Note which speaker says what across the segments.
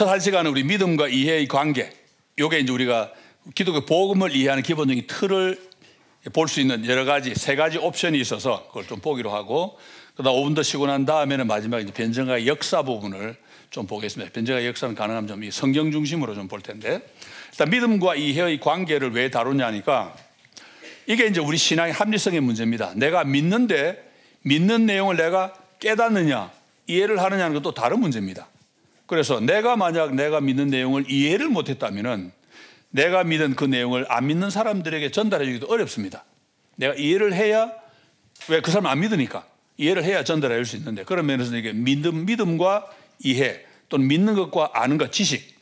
Speaker 1: 첫 한 시간은 우리 믿음과 이해의 관계, 요게 이제 우리가 기독교 복음을 이해하는 기본적인 틀을 볼 수 있는 여러 가지, 세 가지 옵션이 있어서 그걸 좀 보기로 하고, 그다음 5분 더 쉬고 난 다음에는 마지막에 이제 변증과의 역사 부분을 좀 보겠습니다. 변증과의 역사는 가능하면 좀 이 성경 중심으로 좀 볼 텐데, 일단 믿음과 이해의 관계를 왜 다루냐니까, 이게 이제 우리 신앙의 합리성의 문제입니다. 내가 믿는데 믿는 내용을 내가 깨닫느냐, 이해를 하느냐는 것도 다른 문제입니다. 그래서 만약 내가 믿는 내용을 이해를 못했다면은 내가 믿은 그 내용을 안 믿는 사람들에게 전달해 주기도 어렵습니다. 내가 이해를 해야, 왜 그 사람 안 믿으니까 이해를 해야 전달해 줄 수 있는데, 그런 면에서 이게 믿음과 이해, 또는 믿는 것과 아는 것, 지식,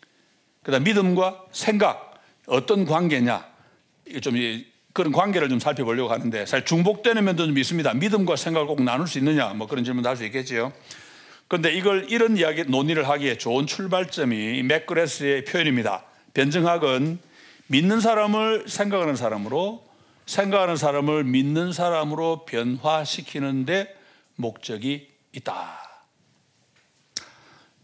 Speaker 1: 그다음 믿음과 생각, 어떤 관계냐, 좀 그런 관계를 좀 살펴보려고 하는데, 사실 중복되는 면도 좀 있습니다. 믿음과 생각을 꼭 나눌 수 있느냐, 뭐 그런 질문도 할 수 있겠지요. 그런데 이런 이야기 논의를 하기에 좋은 출발점이 맥그레스의 표현입니다. 변증학은 믿는 사람을 생각하는 사람으로, 생각하는 사람을 믿는 사람으로 변화시키는데 목적이 있다.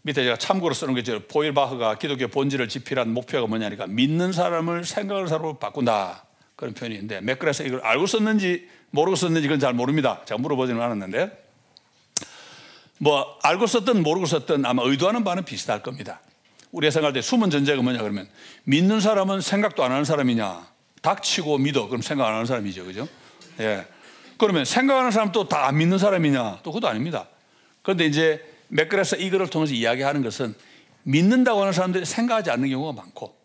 Speaker 1: 밑에 제가 참고로 쓰는 게 있죠. 포일바흐가 기독교 본질을 지필한 목표가 뭐냐니까, 믿는 사람을 생각하는 사람으로 바꾼다, 그런 표현인데, 맥그레스 이걸 알고 썼는지 모르고 썼는지 그건 잘 모릅니다. 제가 물어보지는 않았는데, 뭐 알고 썼든 모르고 썼든 아마 의도하는 바는 비슷할 겁니다. 우리가 생각할 때 숨은 전제가 뭐냐 그러면, 믿는 사람은 생각도 안 하는 사람이냐, 닥치고 믿어, 그럼 생각 안 하는 사람이죠, 그죠? 예. 그러면 생각하는 사람 또 다 안 믿는 사람이냐, 또 그것도 아닙니다. 그런데 이제 맥그레스 이거를 통해서 이야기하는 것은, 믿는다고 하는 사람들이 생각하지 않는 경우가 많고,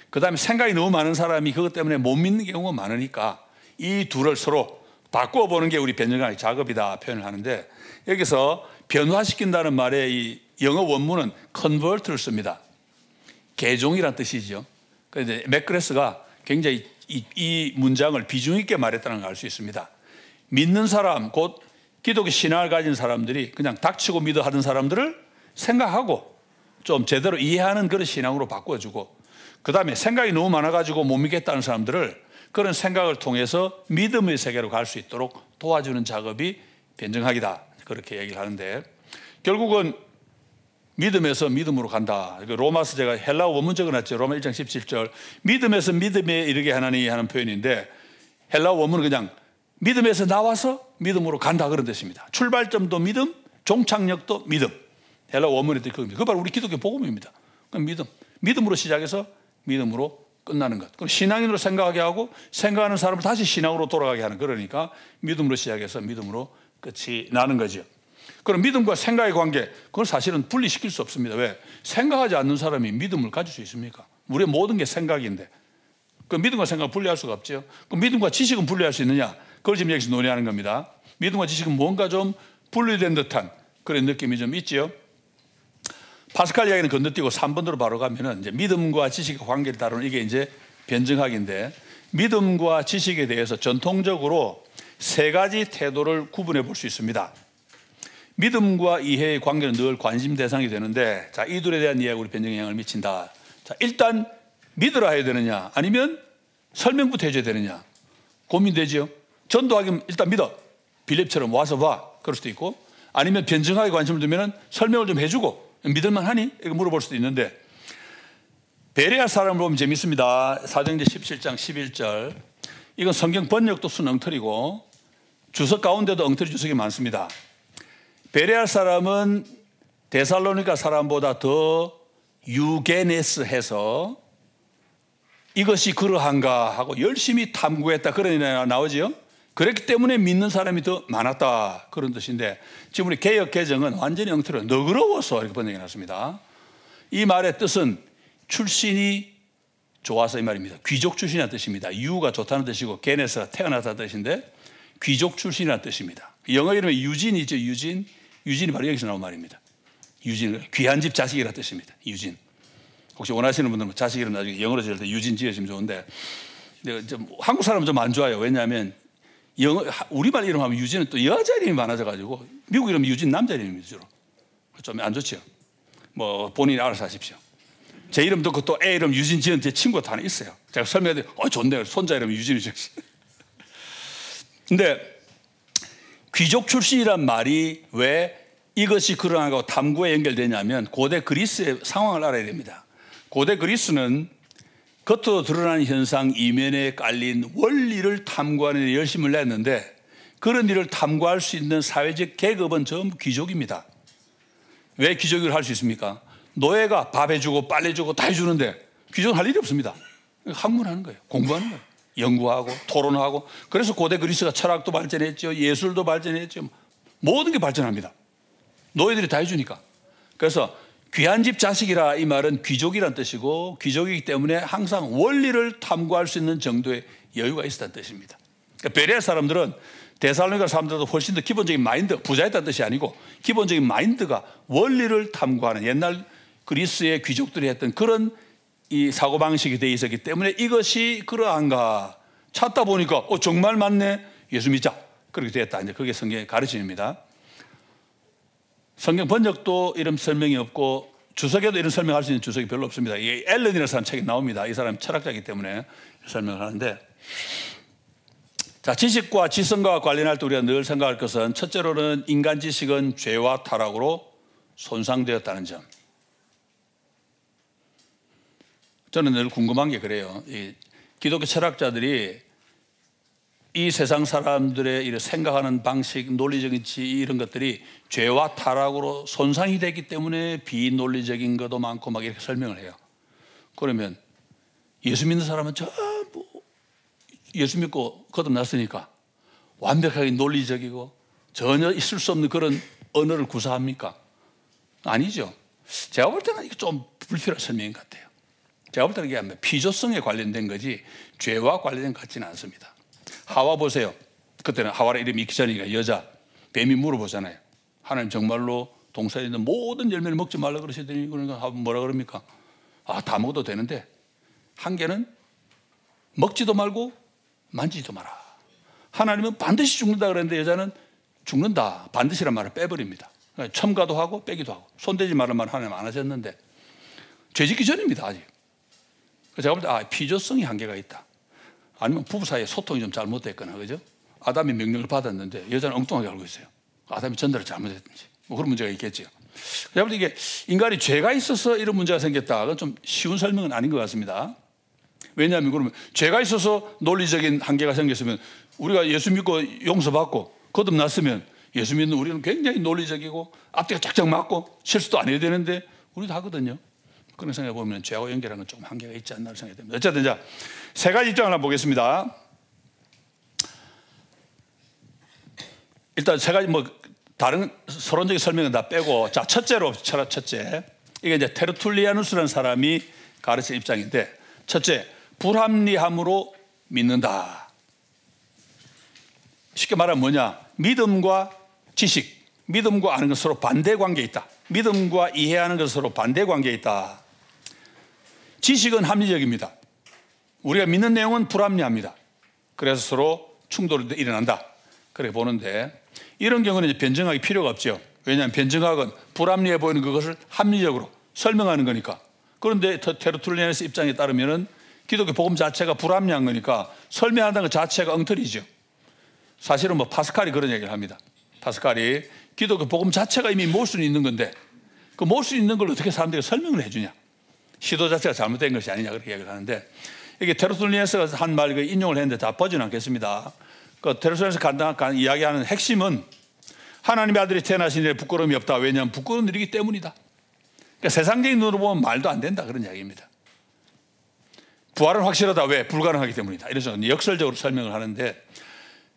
Speaker 1: 그 다음에 생각이 너무 많은 사람이 그것 때문에 못 믿는 경우가 많으니까 이 둘을 서로 바꾸어 보는 게 우리 변증학의 작업이다 표현을 하는데, 여기서 변화시킨다는 말에 이 영어 원문은 convert를 씁니다. 개종이란 뜻이죠. 그런데 맥그레스가 굉장히 이 문장을 비중 있게 말했다는 걸 알 수 있습니다. 믿는 사람, 곧 기독교 신앙을 가진 사람들이 그냥 닥치고 믿어 하던 사람들을 생각하고 좀 제대로 이해하는 그런 신앙으로 바꿔주고, 그 다음에 생각이 너무 많아가지고 못 믿겠다는 사람들을 그런 생각을 통해서 믿음의 세계로 갈 수 있도록 도와주는 작업이 변증학이다, 그렇게 얘기를 하는데, 결국은 믿음에서 믿음으로 간다. 로마서 제가 헬라어 원문 적어놨죠. 로마 1장 17절. 믿음에서 믿음에 이르게 하나니 하는 표현인데, 헬라어 원문은 그냥 믿음에서 나와서 믿음으로 간다, 그런 뜻입니다. 출발점도 믿음, 종착역도 믿음. 헬라어 원문의 뜻이 그겁니다. 그거 바로 우리 기독교 복음입니다. 그럼 믿음으로 시작해서 믿음으로 끝나는 것. 그럼 신앙인으로 생각하게 하고, 생각하는 사람을 다시 신앙으로 돌아가게 하는, 그러니까 믿음으로 시작해서 믿음으로 끝이 나는 거죠. 그럼 믿음과 생각의 관계, 그건 사실은 분리시킬 수 없습니다. 왜? 생각하지 않는 사람이 믿음을 가질 수 있습니까? 우리의 모든 게 생각인데, 그 믿음과 생각을 분리할 수가 없죠. 그럼 믿음과 지식은 분리할 수 있느냐? 그걸 지금 여기서 논의하는 겁니다. 믿음과 지식은 뭔가 좀 분리된 듯한 그런 느낌이 좀 있죠. 파스칼 이야기는 건너뛰고 3번으로 바로 가면은 이제 믿음과 지식의 관계를 다루는, 이게 이제 변증학인데, 믿음과 지식에 대해서 전통적으로 세 가지 태도를 구분해 볼 수 있습니다. 믿음과 이해의 관계는 늘 관심 대상이 되는데, 자, 이 둘에 대한 이해가 우리 변증에 영향을 미친다. 자, 일단 믿으라 해야 되느냐, 아니면 설명부터 해줘야 되느냐, 고민되죠. 전도하기면 일단 믿어, 빌립처럼 와서 봐, 그럴 수도 있고, 아니면 변증학에 관심을 두면 설명을 좀 해주고 믿을만 하니? 이렇게 물어볼 수도 있는데, 베레아 사람을 보면 재밌습니다. 사도행전 17장 11절. 이건 성경 번역도 순 엉터리고 주석 가운데도 엉터리 주석이 많습니다. 베레아 사람은 데살로니가 사람보다 더 유게네스해서 이것이 그러한가 하고 열심히 탐구했다, 그런 의미가 나오죠. 그렇기 때문에 믿는 사람이 더 많았다, 그런 뜻인데, 지금 우리 개역 개정은 완전히 엉터리로 너그러워서 이렇게 번역해 놨습니다. 이 말의 뜻은 출신이 좋아서 이 말입니다. 귀족 출신이라는 뜻입니다. 유가 좋다는 뜻이고 게네스가 태어났다는 뜻인데, 귀족 출신이라는 뜻입니다. 영어 이름에 유진이죠. 유진이 바로 여기서 나온 말입니다. 유진, 귀한 집 자식이라는 뜻입니다. 유진. 혹시 원하시는 분들은 자식 이름 나중에 영어로 지을 때 유진 지으시면 좋은데, 한국 사람은 좀 안 좋아요. 왜냐하면 우리말 이름 하면 유진은 또 여자 이름이 많아져가지고, 미국 이름 유진 남자 이름이 주로 좀 안 좋죠. 뭐 본인이 알아서 하십시오. 제 이름 듣고 또 애 이름 유진 지은 제 친구가 하나 있어요. 제가 설명해 드리면 좋네요. 손자 이름 유진이죠. 근데 귀족 출신이란 말이 왜 이것이 그러하고 탐구에 연결되냐면 고대 그리스의 상황을 알아야 됩니다. 고대 그리스는 겉으로 드러나는 현상 이면에 깔린 원리를 탐구하는 데 열심을 냈는데 그런 일을 탐구할 수 있는 사회적 계급은 전부 귀족입니다. 왜 귀족을 할 수 있습니까? 노예가 밥 해주고 빨래 해주고 다 해주는데 귀족은 할 일이 없습니다. 학문하는 거예요. 공부하는 거예요. 연구하고 토론하고. 그래서 고대 그리스가 철학도 발전했죠. 예술도 발전했죠. 모든 게 발전합니다. 노예들이 다 해주니까. 그래서 귀한 집 자식이라 이 말은 귀족이란 뜻이고 귀족이기 때문에 항상 원리를 탐구할 수 있는 정도의 여유가 있었다는 뜻입니다. 그러니까 베레아 사람들은 데살로니가 사람들도 훨씬 더 기본적인 마인드, 부자였다는 뜻이 아니고 기본적인 마인드가 원리를 탐구하는 옛날 그리스의 귀족들이 했던 그런 이 사고방식이 되어 있었기 때문에 이것이 그러한가 찾다 보니까 정말 맞네. 예수 믿자. 그렇게 되었다. 이제 그게 성경의 가르침입니다. 성경 번역도 이런 설명이 없고 주석에도 이런 설명할 수 있는 주석이 별로 없습니다. 이 앨런이라는 사람 책이 나옵니다. 이 사람이 철학자이기 때문에 설명을 하는데 자, 지식과 지성과 관련할 때 우리가 늘 생각할 것은 첫째로는 인간 지식은 죄와 타락으로 손상되었다는 점. 저는 늘 궁금한 게 그래요. 이 기독교 철학자들이 이 세상 사람들의 이런 생각하는 방식, 논리적인 지위 이런 것들이 죄와 타락으로 손상이 되기 때문에 비논리적인 것도 많고 막 이렇게 설명을 해요. 그러면 예수 믿는 사람은 전부 예수 믿고 거듭났으니까 완벽하게 논리적이고 전혀 있을 수 없는 그런 언어를 구사합니까? 아니죠. 제가 볼 때는 이게 좀 불필요한 설명인 것 같아요. 제가 볼 때는 이게 피조성에 관련된 거지 죄와 관련된 것 같지는 않습니다. 하와 보세요. 그때는 하와라 이름이 있기 전이니까 여자 뱀이 물어보잖아요. 하나님 정말로 동산에 있는 모든 열매를 먹지 말라 그러시더니 그러니까 뭐라 그럽니까? 다 먹어도 되는데 한 개는 먹지도 말고 만지지도 마라. 하나님은 반드시 죽는다 그랬는데 여자는 죽는다. 반드시란 말을 빼버립니다. 첨가도 하고 빼기도 하고 손대지 말란 말 하나님 안 하셨는데 죄 짓기 전입니다. 아직. 제가 볼 때 피조성이 한계가 있다. 아니면 부부 사이에 소통이 좀 잘못됐거나 그죠? 아담이 명령을 받았는데 여자는 엉뚱하게 알고 있어요. 아담이 전달을 잘못했든지 뭐 그런 문제가 있겠죠. 제가 볼 때 이게 인간이 죄가 있어서 이런 문제가 생겼다. 그건 좀 쉬운 설명은 아닌 것 같습니다. 왜냐하면 그러면 죄가 있어서 논리적인 한계가 생겼으면 우리가 예수 믿고 용서받고 거듭났으면 예수 믿는 우리는 굉장히 논리적이고 앞뒤가 쫙쫙 맞고 실수도 안 해야 되는데 우리도 하거든요. 그런 생각해 보면 죄하고 연결하는 건 조금 한계가 있지 않나 생각이 됩니다. 어쨌든 자, 세 가지 입장을 한번 보겠습니다. 일단 세 가지 뭐 다른 서론적인 설명은 다 빼고 자, 첫째로 첫째 이게 이제 테르툴리아누스라는 사람이 가르친 입장인데 첫째 불합리함으로 믿는다. 쉽게 말하면 뭐냐? 믿음과 지식, 믿음과 아는 건 서로 반대 관계에 있다. 믿음과 이해하는 것은 서로 반대 관계에 있다. 지식은 합리적입니다. 우리가 믿는 내용은 불합리합니다. 그래서 서로 충돌이 일어난다. 그렇게 보는데 이런 경우는 이제 변증하기 필요가 없죠. 왜냐하면 변증학은 불합리해 보이는 그것을 합리적으로 설명하는 거니까. 그런데 테르툴리아누스 입장에 따르면은 기독교 복음 자체가 불합리한 거니까 설명한다는 것 자체가 엉터리죠. 사실은 뭐 파스칼이 그런 얘기를 합니다. 파스칼이 기독교 복음 자체가 이미 모을 수는 있는 건데 그 모을 수 있는 걸 어떻게 사람들에게 설명을 해주냐. 시도 자체가 잘못된 것이 아니냐 그렇게 얘기를 하는데 이게 테르툴리아누스가 한 말 인용을 했는데 다 버지는 않겠습니다. 그 테르툴리아누스 간단한 이야기하는 핵심은 하나님의 아들이 태어나신 일에 부끄러움이 없다. 왜냐하면 부끄러운 일이기 때문이다. 그러니까 세상적인 눈으로 보면 말도 안 된다 그런 이야기입니다. 부활은 확실하다. 왜? 불가능하기 때문이다. 이래서 역설적으로 설명을 하는데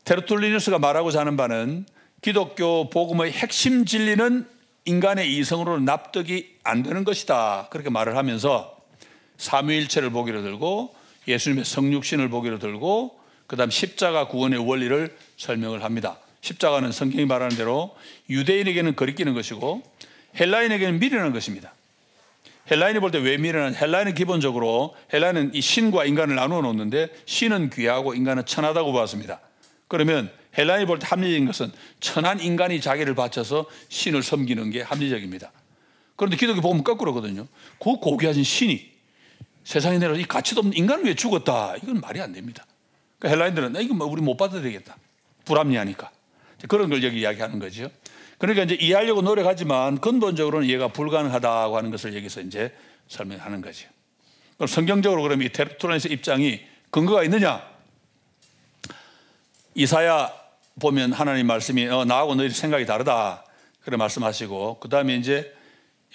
Speaker 1: 테르툴리아누스가 말하고자 하는 바는 기독교 복음의 핵심 진리는 인간의 이성으로 납득이 안 되는 것이다. 그렇게 말을 하면서 삼위일체를 보기로 들고 예수님의 성육신을 보기로 들고 그 다음 십자가 구원의 원리를 설명을 합니다. 십자가는 성경이 말하는 대로 유대인에게는 거리끼는 것이고 헬라인에게는 미련한 것입니다. 헬라인이 볼 때 왜 미련한? 헬라인은 기본적으로 헬라인은 이 신과 인간을 나누어 놓는데 신은 귀하고 인간은 천하다고 봤습니다. 그러면 헬라인이 볼 때 합리적인 것은 천한 인간이 자기를 바쳐서 신을 섬기는 게 합리적입니다. 그런데 기독교 복음은 거꾸로거든요. 그 고귀하신 신이 세상에 내려 이 가치도 없는 인간을 위해 죽었다. 이건 말이 안 됩니다. 그러니까 헬라인들은 이거 뭐 우리 못 받아야 되겠다. 불합리하니까. 그런 걸 여기 이야기하는 거죠. 그 그러니까 이제 이해하려고 노력하지만 근본적으로는 이해가 불가능하다고 하는 것을 여기서 이제 설명하는 거죠. 그럼 성경적으로 그러면 이 테르툴리아누스 입장이 근거가 있느냐? 이사야 보면 하나님 말씀이 나하고 너희 생각이 다르다 그래 말씀하시고, 그 다음에 이제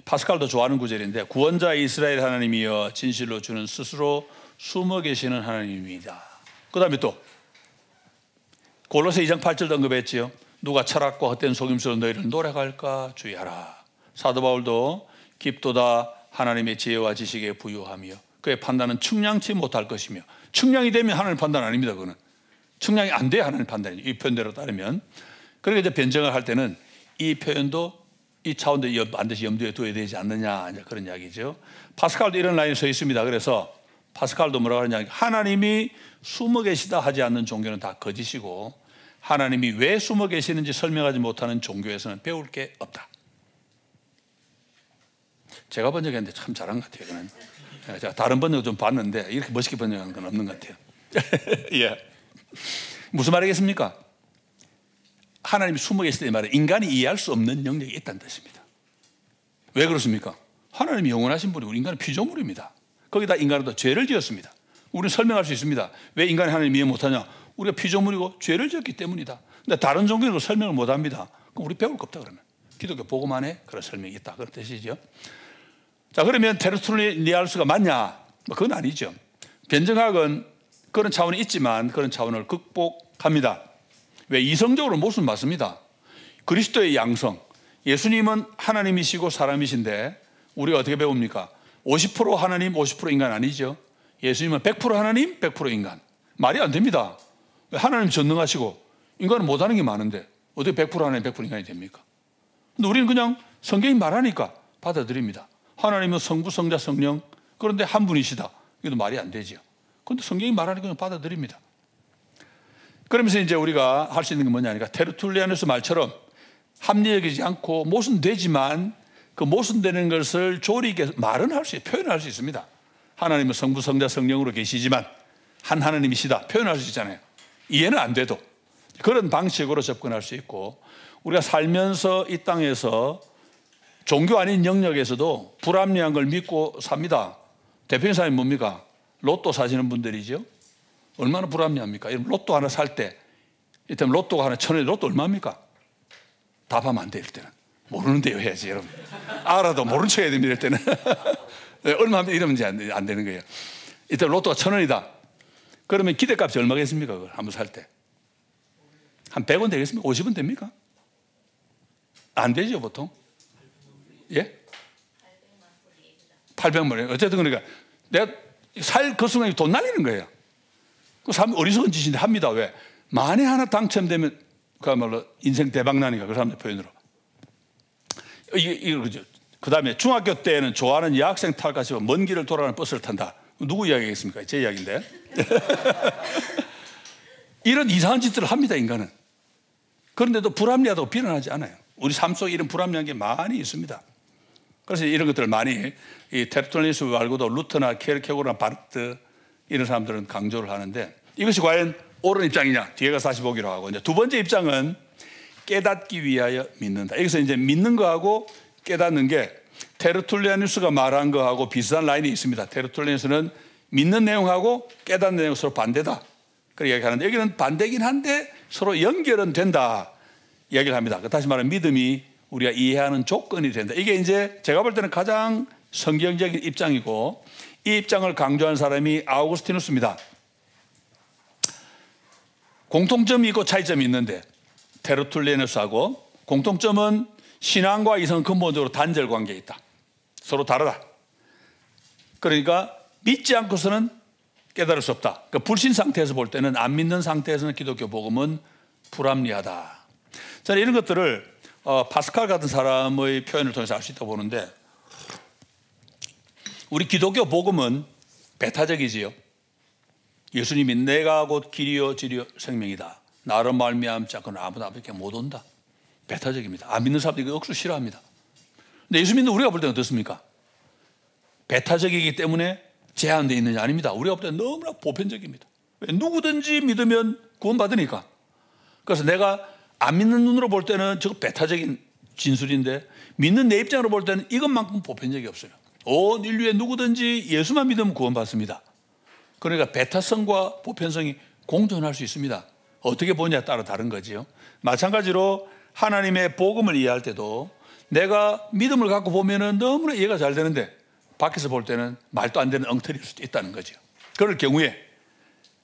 Speaker 1: 파스칼도 좋아하는 구절인데, 구원자 이스라엘 하나님이여 진실로 주는 스스로 숨어 계시는 하나님입니다. 그 다음에 또 골로새 2장 8절도 언급했지요. 누가 철학과 헛된 속임수로 너희를 노력할까 주의하라. 사도 바울도 깊도다 하나님의 지혜와 지식에 부유하며 그의 판단은 측량치 못할 것이며, 측량이 되면 하나님 판단 아닙니다. 그거는 측량이 안 돼야 하나님 판단이죠. 이 표현대로 따르면. 그러니까 이제 변증을 할 때는 이 표현도 이 차원도 반드시 염두에 둬야 되지 않느냐, 이제 그런 이야기죠. 파스칼도 이런 라인에 서 있습니다. 그래서 파스칼도 뭐라고 하느냐, 하나님이 숨어 계시다 하지 않는 종교는 다 거짓이고, 하나님이 왜 숨어 계시는지 설명하지 못하는 종교에서는 배울 게 없다. 제가 번역했는데 참 잘한 것 같아요. 그는. 제가 다른 번역 좀 봤는데 이렇게 멋있게 번역하는 건 없는 것 같아요. 예. 무슨 말이겠습니까? 하나님이 숨어 계실 때 말은 인간이 이해할 수 없는 영역이 있다는 뜻입니다. 왜 그렇습니까? 하나님이 영원하신 분이고 인간은 피조물입니다. 거기다 인간은 또 죄를 지었습니다. 우리는 설명할 수 있습니다. 왜 인간이 하나님 이해 못하냐? 우리가 피조물이고 죄를 지었기 때문이다. 근데 다른 종교는 그 설명을 못합니다. 그럼 우리 배울 거 없다 그러면. 기독교 복음만에 그런 설명이 있다 그런 뜻이죠. 자, 그러면 테르툴리아누스가 맞냐? 그건 아니죠. 변증학은 그런 차원이 있지만 그런 차원을 극복합니다. 왜? 이성적으로 모순 맞습니다. 그리스도의 양성, 예수님은 하나님이시고 사람이신데 우리가 어떻게 배웁니까? 50% 하나님, 50% 인간 아니죠. 예수님은 100% 하나님, 100% 인간. 말이 안 됩니다. 하나님 전능하시고 인간은 못하는 게 많은데 어떻게 100% 하나님, 100% 인간이 됩니까? 근데 우리는 그냥 성경이 말하니까 받아들입니다. 하나님은 성부, 성자, 성령, 그런데 한 분이시다. 이것도 말이 안 되죠. 그런데 성경이 말하니까 그냥 받아들입니다. 그러면서 이제 우리가 할 수 있는 게 뭐냐니까, 테르툴리아누스 말처럼 합리적이지 않고 모순되지만 그 모순되는 것을 조리 있게 말은 할 수 있어요. 표현할 수 있습니다. 하나님은 성부, 성자, 성령으로 계시지만 한 하나님이시다. 표현할 수 있잖아요. 이해는 안 돼도 그런 방식으로 접근할 수 있고, 우리가 살면서 이 땅에서 종교 아닌 영역에서도 불합리한 걸 믿고 삽니다. 대표적인 사람이 뭡니까? 로또 사시는 분들이죠. 얼마나 불합리합니까? 로또 하나 살 때, 이때는 로또가 하나 1,000원에 로또 얼마입니까? 답하면 안 돼, 이럴 때는. 모르는데요 해야지, 여러분. 알아도 모른 척 해야 됩니다, 이럴 때는. 얼마입니까? 이러면 이제 안 되는 거예요. 이때 로또가 1,000원이다. 그러면 기대값이 얼마겠습니까? 그걸 한번 살 때. 한 100원 되겠습니까? 50원 됩니까? 안 되죠, 보통. 예? 800만 원. 어쨌든 그러니까 내가 살 그 순간에 돈 날리는 거예요. 그 사람 어리석은 짓인데 합니다. 왜? 만에 하나 당첨되면 그야말로 인생 대박 나니까, 그 사람들 표현으로. 이거 그죠. 그 다음에 중학교 때는 좋아하는 여학생 탈같이 먼 길을 돌아가는 버스를 탄다. 누구 이야기겠습니까? 제 이야기인데. 이런 이상한 짓들을 합니다, 인간은. 그런데도 불합리하다고 비난하지 않아요. 우리 삶 속에 이런 불합리한 게 많이 있습니다. 그래서 이런 것들을 많이 이 테르툴리아누스 말고도 루터나 케르케고르나 바르트 이런 사람들은 강조를 하는데, 이것이 과연 옳은 입장이냐? 뒤에 가서 다시 보기로 하고, 이제 두 번째 입장은 깨닫기 위하여 믿는다. 여기서 이제 믿는 거하고 깨닫는 게 테르툴리아누스가 말한 거하고 비슷한 라인이 있습니다. 테르툴리아누스는 믿는 내용하고 깨닫는 내용 서로 반대다. 그렇게 얘기하는데, 여기는 반대긴 한데 서로 연결은 된다 얘기를 합니다. 다시 말하면 믿음이 우리가 이해하는 조건이 된다. 이게 이제 제가 볼 때는 가장 성경적인 입장이고, 이 입장을 강조한 사람이 아우구스티누스입니다. 공통점이 있고 차이점이 있는데, 테르툴리아누스하고 공통점은 신앙과 이성은 근본적으로 단절 관계에 있다. 서로 다르다. 그러니까 믿지 않고서는 깨달을 수 없다. 그러니까 불신 상태에서 볼 때는, 안 믿는 상태에서는 기독교 복음은 불합리하다. 저는 이런 것들을 파스칼 같은 사람의 표현을 통해서 알 수 있다고 보는데, 우리 기독교 복음은 배타적이지요. 예수님이 내가 곧 길이요 진리요 생명이다. 나로 말미암자 그는 아무도 아버지께 못 온다. 배타적입니다. 안 믿는 사람들이 이거 억수 싫어합니다. 근데 예수 믿는 우리가 볼 때는 어떻습니까? 배타적이기 때문에 제한되어 있느냐? 아닙니다. 우리가 볼 때는 너무나 보편적입니다. 왜? 누구든지 믿으면 구원받으니까. 그래서 내가 안 믿는 눈으로 볼 때는 저거 배타적인 진술인데 믿는 내 입장으로 볼 때는 이것만큼 보편적이 없어요. 온 인류의 누구든지 예수만 믿으면 구원받습니다. 그러니까 배타성과 보편성이 공존할 수 있습니다. 어떻게 보냐에 따라 다른 거지요. 마찬가지로 하나님의 복음을 이해할 때도 내가 믿음을 갖고 보면은 너무나 이해가 잘 되는데 밖에서 볼 때는 말도 안 되는 엉터리일 수도 있다는 거죠. 그럴 경우에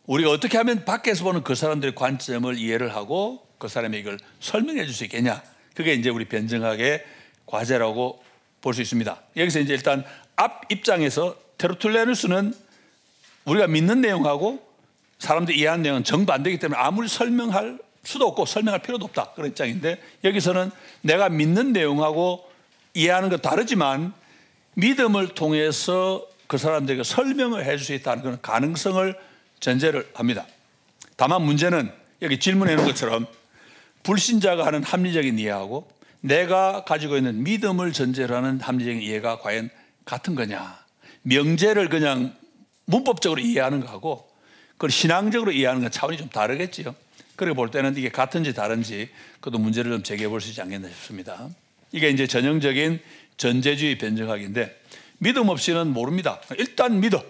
Speaker 1: 우리가 어떻게 하면 밖에서 보는 그 사람들의 관점을 이해를 하고 그 사람의 이걸 설명해 줄 수 있겠냐. 그게 이제 우리 변증학의 과제라고 볼 수 있습니다. 여기서 이제 일단 앞 입장에서 테르툴리아누스는 우리가 믿는 내용하고 사람들이 이해하는 내용은 정반대이기 때문에 아무리 설명할 수도 없고 설명할 필요도 없다. 그런 입장인데 여기서는 내가 믿는 내용하고 이해하는 건 다르지만 믿음을 통해서 그 사람들에게 설명을 해줄 수 있다는 그런 가능성을 전제를 합니다. 다만 문제는 여기 질문해 놓은 것처럼 불신자가 하는 합리적인 이해하고 내가 가지고 있는 믿음을 전제로 하는 합리적인 이해가 과연 같은 거냐. 명제를 그냥 문법적으로 이해하는 거하고 그걸 신앙적으로 이해하는 건 차원이 좀 다르겠지요. 그렇게 볼 때는 이게 같은지 다른지 그것도 문제를 좀 제기해 볼 수 있지 않겠나 싶습니다. 이게 이제 전형적인 전제주의 변증학인데 믿음 없이는 모릅니다. 일단 믿어.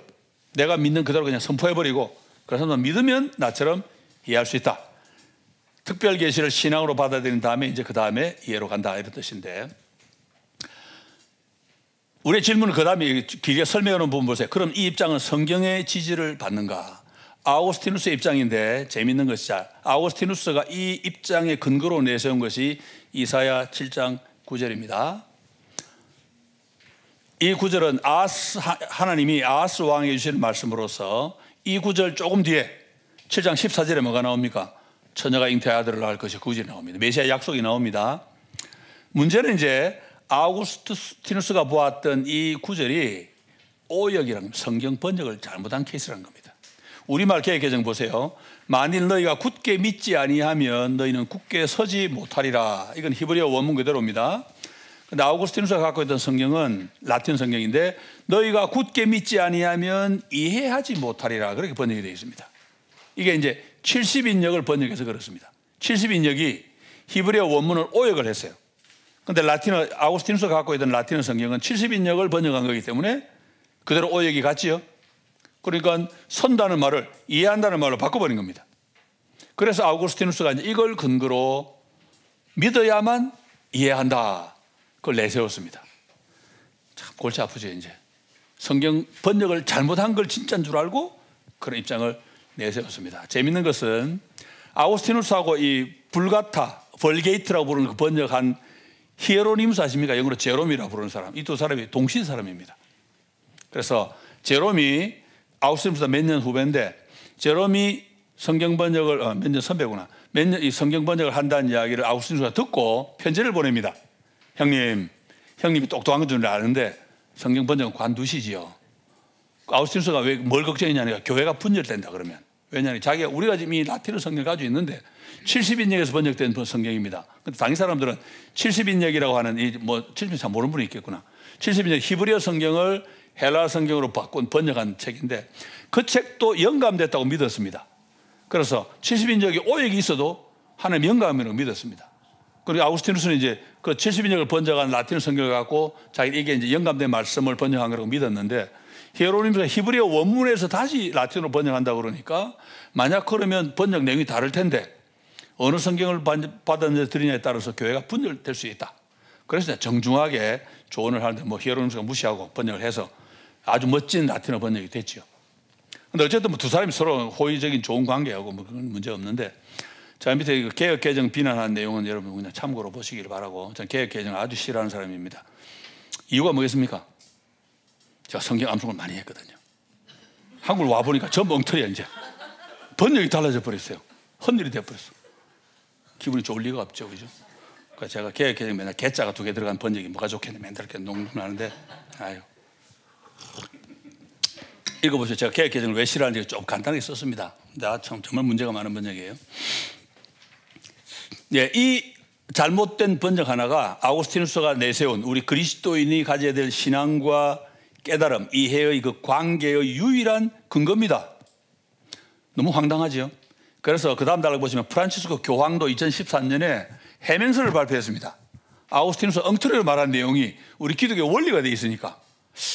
Speaker 1: 내가 믿는 그대로 그냥 선포해버리고 그래서 너 믿으면 나처럼 이해할 수 있다. 특별 계시를 신앙으로 받아들인 다음에 이제 그 다음에 이해로 간다 이런 뜻인데 우리의 질문은 그 다음에 길게 설명하는 부분 보세요. 그럼 이 입장은 성경의 지지를 받는가? 아우구스티누스의 입장인데 재미있는 것이 아우구스티누스가 이 입장의 근거로 내세운 것이 이사야 7장 9절입니다. 이 구절은 하나님이 아하스 왕에게 주시는 말씀으로서 이 구절 조금 뒤에 7장 14절에 뭐가 나옵니까? 처녀가 잉태의 아들을 낳을 것이 구절이 나옵니다. 메시아 약속이 나옵니다. 문제는 이제 아우구스티누스가 보았던 이 구절이 오역이라는 성경 번역을 잘못한 케이스라는 겁니다. 우리말 개역개정 보세요. 만일 너희가 굳게 믿지 아니하면 너희는 굳게 서지 못하리라. 이건 히브리어 원문 그대로입니다. 근데 아우구스티누스가 갖고 있던 성경은 라틴 성경인데 너희가 굳게 믿지 아니하면 이해하지 못하리라. 그렇게 번역이 되어 있습니다. 이게 이제 70인역을 번역해서 그렇습니다. 70인역이 히브리어 원문을 오역을 했어요. 근데 아우구스티누스가 갖고 있던 라틴어 성경은 70인역을 번역한 거기 때문에 그대로 오역이 같지요. 그러니까 선다는 말을 이해한다는 말로 바꿔버린 겁니다. 그래서 아우구스티누스가 이걸 근거로 믿어야만 이해한다. 그걸 내세웠습니다. 참 골치 아프죠 이제. 성경 번역을 잘못한 걸 진짜인 줄 알고 그런 입장을 내세웠습니다. 재밌는 것은 아우구스티누스하고 이 불가타, 벌게이트라고 부르는 그 번역한 히에로니무스 아십니까? 영어로 제롬이라고 부르는 사람. 이 두 사람이 동시 사람입니다. 그래서 제롬이 아우구스티누스보다 몇 년 후배인데 제롬이 성경 번역을 몇 년 선배구나. 몇 년 이 성경 번역을 한다는 이야기를 아우구스티누스가 듣고 편지를 보냅니다. 형님이 똑똑한 건 줄 아는데 성경 번역은 관두시지요. 아우구스티누스가 왜 뭘 걱정했냐니까 교회가 분열된다 그러면. 왜냐하면 자기가 우리가 지금 이 라틴어 성경을 가지고 있는데 70인역에서 번역된 성경입니다. 근데 당시 사람들은 70인역이라고 하는 이 뭐 70인역 잘 모르는 분이 있겠구나. 70인역 히브리어 성경을 헬라 성경으로 바꾼 번역한 책인데 그 책도 영감됐다고 믿었습니다. 그래서 70인역이 오역이 있어도 하나님 영감이라고 믿었습니다. 그리고 아우구스티누스는 이제 그 70인역을 번역한 라틴어 성경을 갖고 자기 이게 이제 영감된 말씀을 번역한 거라고 믿었는데 히에로니무스가 히브리어 원문에서 다시 라틴어로 번역한다고 그러니까 만약 그러면 번역 내용이 다를 텐데 어느 성경을 받아들이냐에 따라서 교회가 분열될 수 있다. 그래서 정중하게 조언을 하는데 뭐 히에로니무스가 무시하고 번역을 해서 아주 멋진 라틴어 번역이 됐죠. 근데 어쨌든 뭐 두 사람이 서로 호의적인 좋은 관계하고 뭐 그런 문제 없는데 자 밑에 개혁 개정 비난한 내용은 여러분 그냥 참고로 보시기를 바라고 저는 개혁 개정을 아주 싫어하는 사람입니다. 이유가 뭐겠습니까? 제가 성경 암송을 많이 했거든요. 한국을 와보니까 전부 엉터리야 이제. 번역이 달라져 버렸어요. 헛일이 돼버렸어. 기분이 좋을 리가 없죠. 그죠? 그러니까 제가 개혁 개정 맨날 개자가 2개 들어간 번역이 뭐가 좋겠네. 맨날 이렇게 농담하는데 아유. 읽어보세요. 제가 개혁 개정을 왜 싫어하는지 좀 간단하게 썼습니다. 근데 참 정말 문제가 많은 번역이에요. 예, 이 잘못된 번역 하나가 아우구스티누스가 내세운 우리 그리스도인이 가져야 될 신앙과 깨달음, 이해의 그 관계의 유일한 근거입니다. 너무 황당하죠. 그래서 그 다음 단락 보시면 프란치스코 교황도 2013년에 해명서를 발표했습니다. 아우구스티누스 엉터리로 말한 내용이 우리 기독교 원리가 돼 있으니까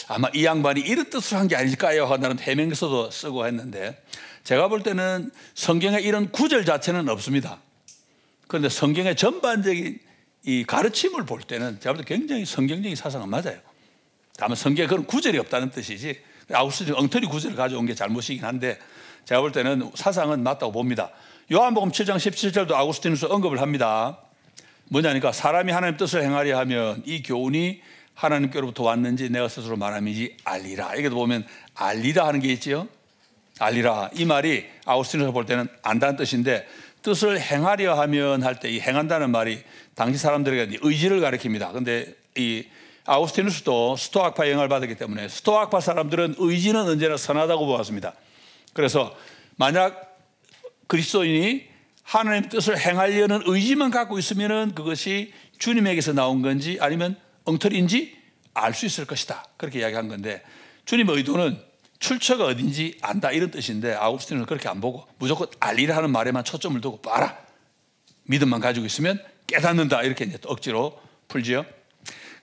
Speaker 1: 아마 이 양반이 이런 뜻으로 한 게 아닐까요? 하는 해명서도 쓰고 했는데 제가 볼 때는 성경에 이런 구절 자체는 없습니다. 그런데 성경의 전반적인 이 가르침을 볼 때는 제가 볼 때 굉장히 성경적인 사상은 맞아요. 다만 성경에 그런 구절이 없다는 뜻이지 아우구스티누스 엉터리 구절을 가져온 게 잘못이긴 한데 제가 볼 때는 사상은 맞다고 봅니다. 요한복음 7장 17절도 아우구스티누스 언급을 합니다. 뭐냐니까 사람이 하나님 뜻을 행하려 하면 이 교훈이 하나님께로부터 왔는지 내가 스스로 말함이지 알리라. 여기도 보면 알리라 하는 게 있지요. 알리라. 이 말이 아우구스티누스가 볼 때는 안다는 뜻인데 뜻을 행하려 하면 할 때 이 행한다는 말이 당시 사람들에게 의지를 가리킵니다. 그런데 이 아우구스티누스도 스토아파 영향을 받았기 때문에 스토아파 사람들은 의지는 언제나 선하다고 보았습니다. 그래서 만약 그리스도인이 하나님 뜻을 행하려는 의지만 갖고 있으면 그것이 주님에게서 나온 건지 아니면 엉터리인지 알 수 있을 것이다. 그렇게 이야기한 건데 주님의 의도는 출처가 어딘지 안다 이런 뜻인데 아우구스티누스는 그렇게 안 보고 무조건 알리라 하는 말에만 초점을 두고 봐라. 믿음만 가지고 있으면 깨닫는다. 이렇게 이제 억지로 풀지요.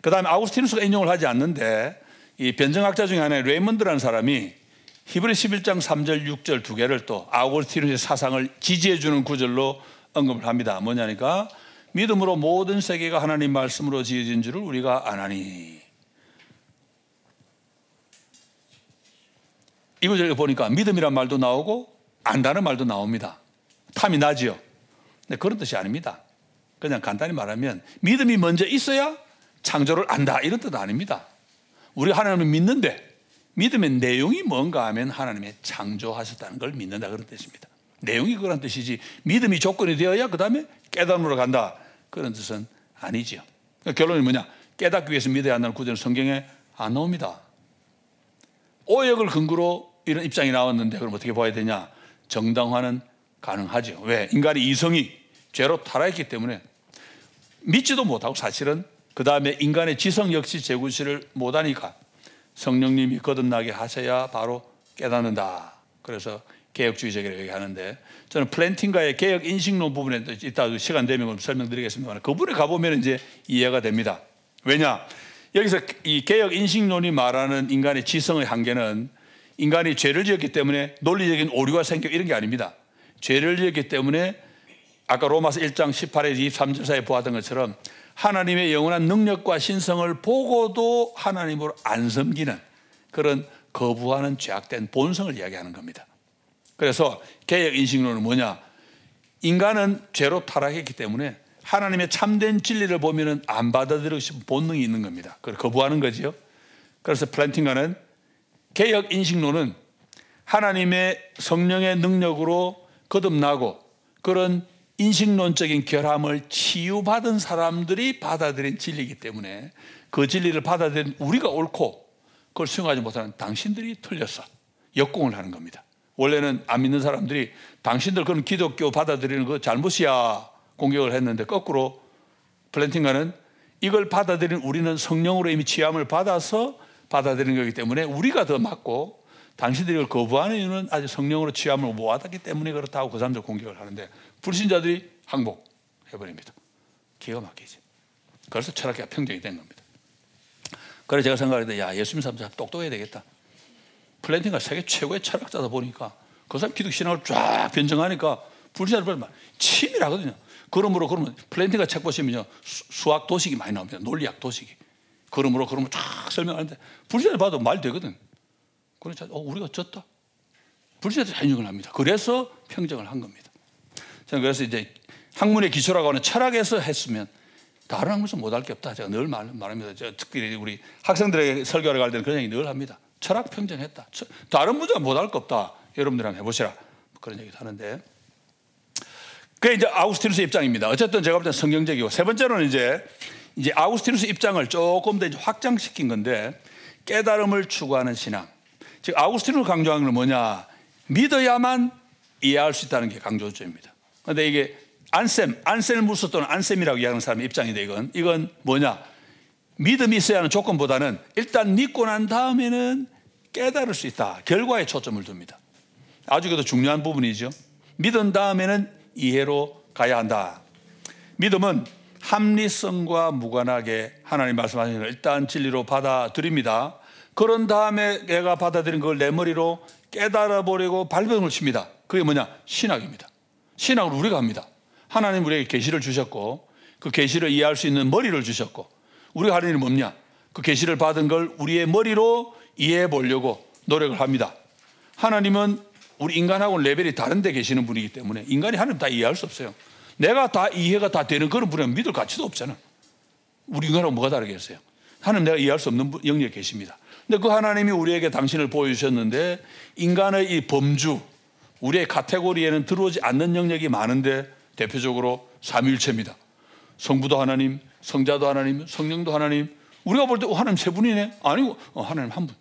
Speaker 1: 그 다음에 아우구스티누스가 인용을 하지 않는데 이 변증학자 중에 하나의 레이먼드라는 사람이 히브리 11장 3절 6절 두 개를 또 아우구스티누스의 사상을 지지해 주는 구절로 언급을 합니다. 뭐냐니까 믿음으로 모든 세계가 하나님 말씀으로 지어진 줄을 우리가 아나니. 이 구절을 보니까 믿음이란 말도 나오고 안다는 말도 나옵니다. 탐이 나지요. 근데 그런 뜻이 아닙니다. 그냥 간단히 말하면 믿음이 먼저 있어야 창조를 안다 이런 뜻 아닙니다. 우리가 하나님을 믿는데 믿음의 내용이 뭔가 하면 하나님의 창조하셨다는 걸 믿는다 그런 뜻입니다. 내용이 그런 뜻이지 믿음이 조건이 되어야 그 다음에 깨달음으로 간다 그런 뜻은 아니죠. 그러니까 결론이 뭐냐? 깨닫기 위해서 믿어야 한다는 구절은 성경에 안 나옵니다. 오역을 근거로 이런 입장이 나왔는데 그럼 어떻게 봐야 되냐? 정당화는 가능하죠. 왜? 인간의 이성이 죄로 타락했기 때문에 믿지도 못하고 사실은 그 다음에 인간의 지성 역시 재구실을 못하니까 성령님이 거듭나게 하셔야 바로 깨닫는다. 그래서 개혁주의적이라고 얘기하는데 저는 플랜팅가의 개혁 인식론 부분에 이따 시간 되면 설명드리겠습니다만 그분에 가보면 이제 이해가 됩니다. 왜냐? 여기서 이 개혁 인식론이 말하는 인간의 지성의 한계는 인간이 죄를 지었기 때문에 논리적인 오류가 생겨 이런 게 아닙니다. 죄를 지었기 때문에 아까 로마서 1장 18에서 23절 사이에 보았던 것처럼 하나님의 영원한 능력과 신성을 보고도 하나님으로 안 섬기는 그런 거부하는 죄악된 본성을 이야기하는 겁니다. 그래서 개혁 인식론은 뭐냐? 인간은 죄로 타락했기 때문에 하나님의 참된 진리를 보면은 안 받아들이고 싶은 본능이 있는 겁니다. 그걸 거부하는 거지요. 그래서 플랜팅가는 개혁 인식론은 하나님의 성령의 능력으로 거듭나고 그런 인식론적인 결함을 치유받은 사람들이 받아들인 진리이기 때문에 그 진리를 받아들인 우리가 옳고 그걸 수용하지 못하는 당신들이 틀렸어. 역공을 하는 겁니다. 원래는 안 믿는 사람들이 당신들 그런 기독교 받아들이는 거 잘못이야 공격을 했는데 거꾸로 플랜팅가는 이걸 받아들인 우리는 성령으로 이미 취함을 받아서 받아들이는 거기 때문에 우리가 더 맞고 당신들이 이걸 거부하는 이유는 아직 성령으로 취함을 못 받았기 때문에 그렇다고 그 사람들 공격을 하는데 불신자들이 항복해버립니다. 기가 막히지. 그래서 철학계가 평정이 된 겁니다. 그래서 제가 생각할 때 야 예수님 사람 똑똑해야 되겠다. 플랜팅가 세계 최고의 철학자다 보니까 그 사람 기독 신학을 쫙 변증하니까 불신자들 보면 치밀하거든요. 그러므로 그러면 플랜팅가 책 보시면요 수학 도식이 많이 나옵니다. 논리학 도식이. 그러므로 쫙 설명하는데 불신자들 봐도 말 되거든. 그래서 우리가 졌다. 불신자들이 다 인정을 합니다. 그래서 평정을 한 겁니다. 저는 그래서 이제 학문의 기초라고 하는 철학에서 했으면 다른 학문에서 못할 게 없다. 제가 늘 말합니다. 특별히 우리 학생들에게 설교를 갈 때는 그런 얘기 늘 합니다. 철학 평정했다. 다른 문제는 못할 거 없다. 여러분들 한번 해보시라. 그런 얘기도 하는데. 그게 이제 아우구스티누스 입장입니다. 어쨌든 제가 볼 때는 성경적이고 세 번째로는 이제 아우구스티누스 입장을 조금 더 이제 확장시킨 건데 깨달음을 추구하는 신앙. 즉 아우구스티누스 강조하는 건 뭐냐? 믿어야만 이해할 수 있다는 게 강조점입니다. 그런데 이게 안셀무스 또는 안셈이라고 이야기하는 사람의 입장인데 이건 뭐냐? 믿음이 있어야 하는 조건보다는 일단 믿고 난 다음에는 깨달을 수 있다. 결과에 초점을 둡니다. 아주 그래도 중요한 부분이죠. 믿은 다음에는 이해로 가야 한다. 믿음은 합리성과 무관하게 하나님 말씀하시는 걸 일단 진리로 받아들입니다. 그런 다음에 내가 받아들인 걸 내 머리로 깨달아 보려고 발버둥을 칩니다. 그게 뭐냐? 신학입니다. 신학을 우리가 합니다. 하나님 우리에게 계시를 주셨고 그 계시를 이해할 수 있는 머리를 주셨고 우리가 하는 일은 뭐냐? 그 계시를 받은 걸 우리의 머리로 이해해 보려고 노력을 합니다. 하나님은 우리 인간하고는 레벨이 다른데 계시는 분이기 때문에 인간이 하나님 다 이해할 수 없어요. 내가 다 이해가 다 되는 그런 분은 믿을 가치도 없잖아. 우리 인간하고 뭐가 다르겠어요? 하나님 내가 이해할 수 없는 영역에 계십니다. 근데 그 하나님이 우리에게 당신을 보여주셨는데 인간의 이 범주, 우리의 카테고리에는 들어오지 않는 영역이 많은데 대표적으로 삼위일체입니다. 성부도 하나님, 성자도 하나님, 성령도 하나님. 우리가 볼 때 하나님 세 분이네? 아니고 하나님 한 분.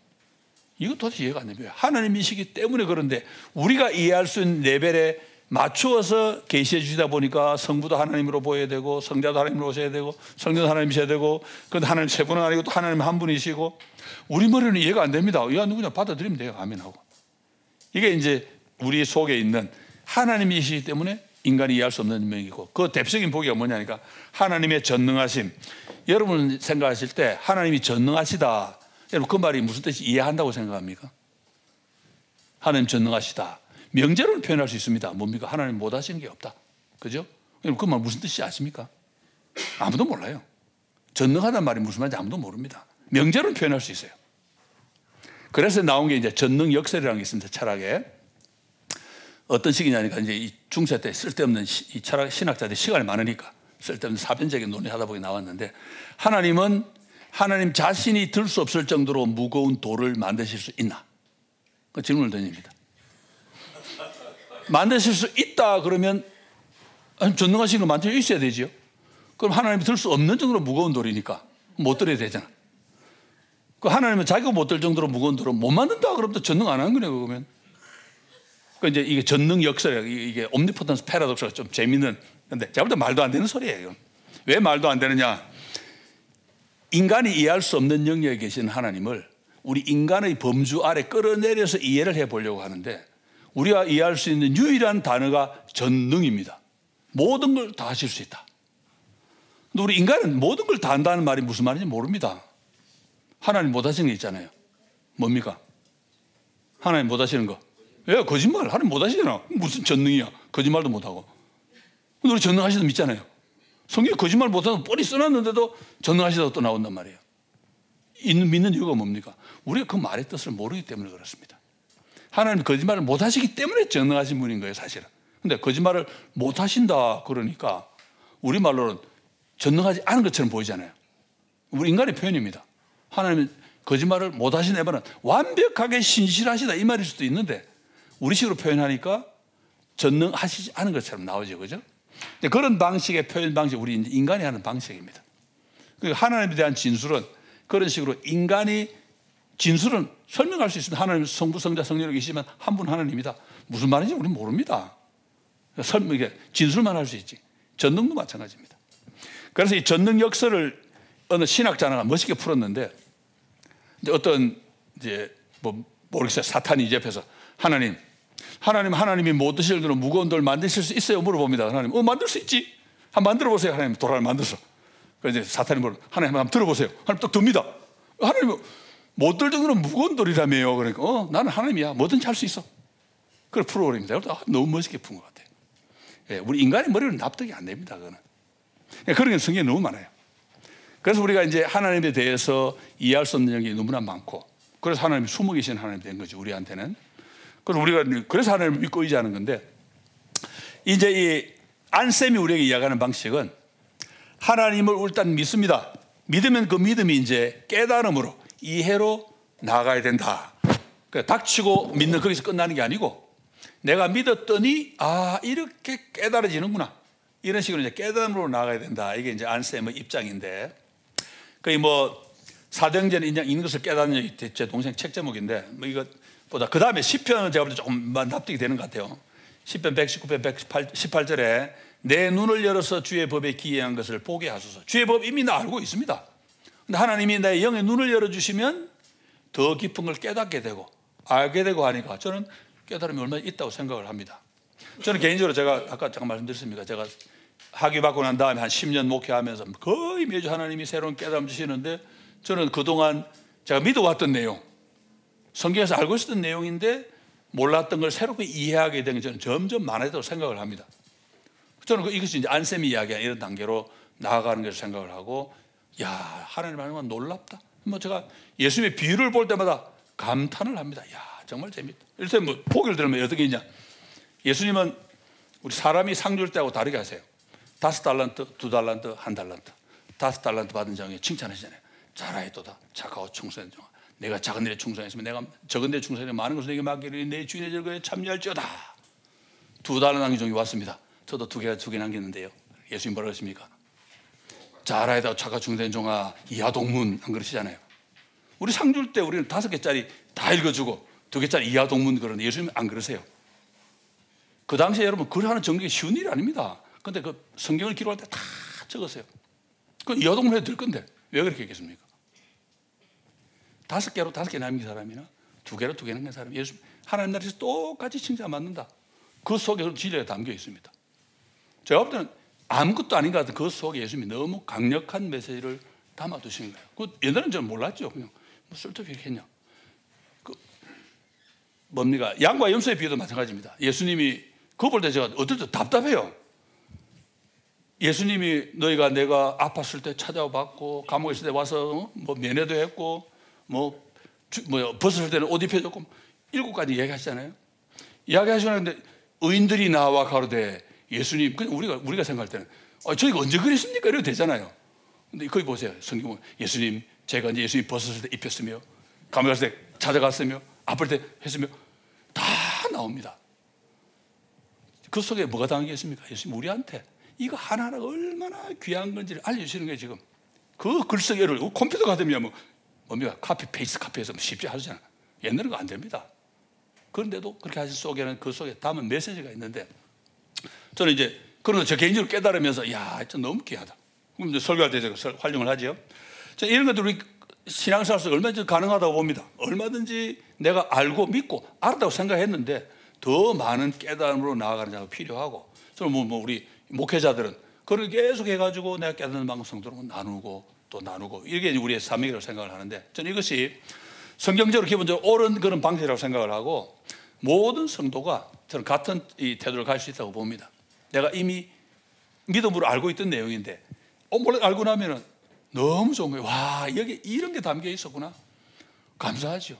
Speaker 1: 이거 도대체 이해가 안 됩니다. 하나님이시기 때문에 그런데 우리가 이해할 수 있는 레벨에 맞추어서 계시해 주시다 보니까 성부도 하나님으로 보여야 되고 성자도 하나님으로 오셔야 되고 성령도 하나님이셔야 되고 그런데 하나님 세 분은 아니고 또 하나님 한 분이시고 우리 머리는 이해가 안 됩니다. 야 누구냐 받아들이면 돼요. 아멘하고. 이게 이제 우리 속에 있는 하나님이시기 때문에 인간이 이해할 수 없는 명이고 그 대표적인 보기가 뭐냐니까 하나님의 전능하심. 여러분 생각하실 때 하나님이 전능하시다. 여러분 그 말이 무슨 뜻인지 이해한다고 생각합니까? 하나님 전능하시다. 명제로는 표현할 수 있습니다. 뭡니까? 하나님 못 하시는 게 없다. 그죠? 여러분 그 말 무슨 뜻인지 아십니까? 아무도 몰라요. 전능하다는 말이 무슨 말인지 아무도 모릅니다. 명제로는 표현할 수 있어요. 그래서 나온 게 이제 전능 역설이라는 게 있습니다. 철학에. 어떤 식이냐니까 이제 이 중세 때 쓸데없는 이 철학 신학자들이 시간이 많으니까 쓸데없는 사변적인 논의하다 보니 나왔는데 하나님은 하나님 자신이 들 수 없을 정도로 무거운 돌을 만드실 수 있나? 그 질문을 던집니다. 만드실 수 있다 그러면 전능하신 거 만들 수 있어야 되죠. 그럼 하나님이 들 수 없는 정도로 무거운 돌이니까 못 들어야 되잖아. 그 하나님은 자기가 못 들 정도로 무거운 돌을 못 만든다 그러면 또 전능 안 하는 거네 그러면. 그 이제 이게 전능 역설이에요. 이게 옴니포턴스 패러독스가 좀 재밌는 근데 제가 볼 때 말도 안 되는 소리예요. 왜 말도 안 되느냐? 인간이 이해할 수 없는 영역에 계신 하나님을 우리 인간의 범주 아래 끌어내려서 이해를 해보려고 하는데 우리가 이해할 수 있는 유일한 단어가 전능입니다. 모든 걸 다 하실 수 있다. 근데 우리 인간은 모든 걸 다 한다는 말이 무슨 말인지 모릅니다. 하나님 못 하시는 게 있잖아요. 뭡니까? 하나님 못 하시는 거. 왜? 거짓말. 하나님 못 하시잖아. 무슨 전능이야. 거짓말도 못 하고. 근데 우리 전능하시다 믿잖아요. 성경에 거짓말 못하고 뻔히 써놨는데도 전능하시다고 또 나온단 말이에요. 믿는 이유가 뭡니까? 우리가 그 말의 뜻을 모르기 때문에 그렇습니다. 하나님 거짓말을 못하시기 때문에 전능하신 분인 거예요 사실은. 근데 거짓말을 못하신다 그러니까 우리말로는 전능하지 않은 것처럼 보이잖아요. 우리 인간의 표현입니다. 하나님은 거짓말을 못하신 에바는 완벽하게 신실하시다 이 말일 수도 있는데 우리식으로 표현하니까 전능하시지 않은 것처럼 나오죠. 그죠? 그런 방식의 표현 방식 우리 인간이 하는 방식입니다. 하나님에 대한 진술은 그런 식으로 인간이 진술은 설명할 수 있습니다. 하나님 성부 성자 성령이 계시지만 한 분 하나님이다. 무슨 말인지 우리는 모릅니다. 진술만 할 수 있지. 전능도 마찬가지입니다. 그래서 이 전능 역설을 어느 신학자가 멋있게 풀었는데 어떤 이제 뭐 모르겠어요. 사탄이 이제 옆에서 하나님이 못 드실 대로 무거운 돌 만드실 수 있어요? 물어봅니다. 하나님, 만들 수 있지. 한번 만들어 보세요. 하나님 돌을 만들어서. 그래서 이제 사탄이 물어, 하나님 한번 들어보세요. 하나님 또 듭니다. 하나님 못 들 정도로 무거운 돌이라며요. 그러니까 나는 하나님이야. 뭐든지 할 수 있어. 그걸 풀어버립니다. 너무 멋있게 푼 것 같아요. 예, 우리 인간의 머리는 납득이 안 됩니다. 그거는. 예, 그런 게 성경에 너무 많아요. 그래서 우리가 이제 하나님에 대해서 이해할 수 없는 영역이 너무나 많고 그래서 하나님이 숨어 계신 하나님이 된 거죠. 우리한테는. 그래서 하나님을 믿고 의지하는 건데 이제 이 안쌤이 우리에게 이야기하는 방식은 하나님을 일단 믿습니다. 믿으면 그 믿음이 이제 깨달음으로 이해로 나아가야 된다. 그러니까 닥치고 믿는 거기서 끝나는 게 아니고 내가 믿었더니 이렇게 깨달아지는구나. 이런 식으로 이제 깨달음으로 나아가야 된다. 이게 이제 안쌤의 입장인데 거의 뭐 사도행전 있는 것을 깨닫는 제 동생 책 제목인데 뭐 이것보다 그 다음에 시편은 제가 볼 때 조금 납득이 되는 것 같아요. 시편 119편 118절에 내 눈을 열어서 주의 법에 기이한 것을 보게 하소서. 주의 법 이미 나 알고 있습니다. 근데 하나님이 내 영의 눈을 열어주시면 더 깊은 걸 깨닫게 되고 알게 되고 하니까 저는 깨달음이 얼마나 있다고 생각을 합니다. 저는 개인적으로 제가 아까 잠깐 말씀드렸습니까? 제가 학위받고 난 다음에 한 10년 목회하면서 거의 매주 하나님이 새로운 깨달음 주시는데, 저는 그동안 제가 믿어왔던 내용, 성경에서 알고 있었던 내용인데 몰랐던 걸 새롭게 이해하게 된 게 저는 점점 많아졌다고 생각을 합니다. 저는 이것이 이제 안쌤이 이야기한 이런 단계로 나아가는 것을 생각을 하고, 야, 하나님 말씀은 놀랍다. 뭐 제가 예수님의 비유를 볼 때마다 감탄을 합니다. 야, 정말 재밌다. 일단 뭐 보기를 들으면 어떻게 있냐? 예수님은 우리 사람이 상 줄 때하고 다르게 하세요. 5달란트, 2달란트, 1달란트. 5달란트 받은 자에게 칭찬하시잖아요. 잘하였도다, 착하고 충성된 종아. 내가 작은 일에 충성했으면 내가 적은 일에 충성해 많은 것을 내게 맡기리니 내 주인의 즐거움에 참여할지어다. 2달란트 남긴 종이 왔습니다. 저도 두 개 남겼는데요. 예수님 뭐라 그러십니까? 잘하였다, 착하고 충성된 종아, 이하 동문 안 그러시잖아요. 우리 상 줄 때 우리는 5개짜리 다 읽어주고 2개짜리 이하 동문 그러는데 예수님 안 그러세요. 그 당시에 여러분 글 하는 정리가 쉬운 일이 아닙니다. 근데 그 성경을 기록할 때 다 적었어요. 그 이하 동문 해도 될 건데 왜 그렇게 했겠습니까? 5개로 5개 남긴 사람이나 2개로 2개 남긴 사람, 예수 하나님 나라에서 똑같이 칭찬 받는다. 그 속에 진리가 담겨 있습니다. 제가 볼 때는 아무것도 아닌 것 같은 그 속에 예수님이 너무 강력한 메시지를 담아두시는 거예요. 그 옛날에는 저는 몰랐죠. 그냥 뭐 쓸데없이 이렇게 했냐. 그 뭡니까? 양과 염소의 비유도 마찬가지입니다. 예수님이 그거 볼 때 제가 어떨 때 답답해요. 예수님이 너희가 내가 아팠을 때 찾아봤고 감옥에 있을 때 와서 뭐 면회도 했고 뭐 벗었을 때는 옷 입혀줬고 7가지 이야기하시잖아요. 이야기하시는데 의인들이 나와 가로되 예수님, 그냥 우리가 생각할 때는 저희가 언제 그랬습니까? 이래도 되잖아요. 근데 거기 보세요. 성경은 예수님, 제가 이제 예수님 벗었을 때 입혔으며 감옥에 갔을 때 찾아갔으며 아플 때 했으며 다 나옵니다. 그 속에 뭐가 담겨 있습니까? 예수님 우리한테 이거 하나하나가 얼마나 귀한 건지를 알려주시는 거예요. 지금 그 글쓰기를 컴퓨터 같으면 뭐 뭡니까? 카피 페이스트 카피해서 쉽게 하잖아요. 옛날에는 그거 안 됩니다. 그런데도 그렇게 하신 속에는 그 속에 담은 메시지가 있는데, 저는 이제 그런 거 저 개인적으로 깨달으면서 야, 진짜 너무 귀하다. 그럼 이제 설교할 때 제가 활용을 하죠. 이런 것들 우리 신앙생활 속에 얼마든지 가능하다고 봅니다. 얼마든지 내가 알고 믿고 알았다고 생각했는데 더 많은 깨달음으로 나아가는 자가 필요하고, 저는 뭐 우리 목회자들은 그걸 계속 해가지고 내가 깨닫는 방법 성도로 나누고 또 나누고, 이게 우리의 사명이라고 생각을 하는데, 저는 이것이 성경적으로 기본적으로 옳은 그런 방식이라고 생각을 하고, 모든 성도가 저는 같은 이 태도를 가질 수 있다고 봅니다. 내가 이미 믿음으로 알고 있던 내용인데 몰래 알고 나면은 너무 좋은 거예요. 와, 여기 이런 게 담겨 있었구나. 감사하죠.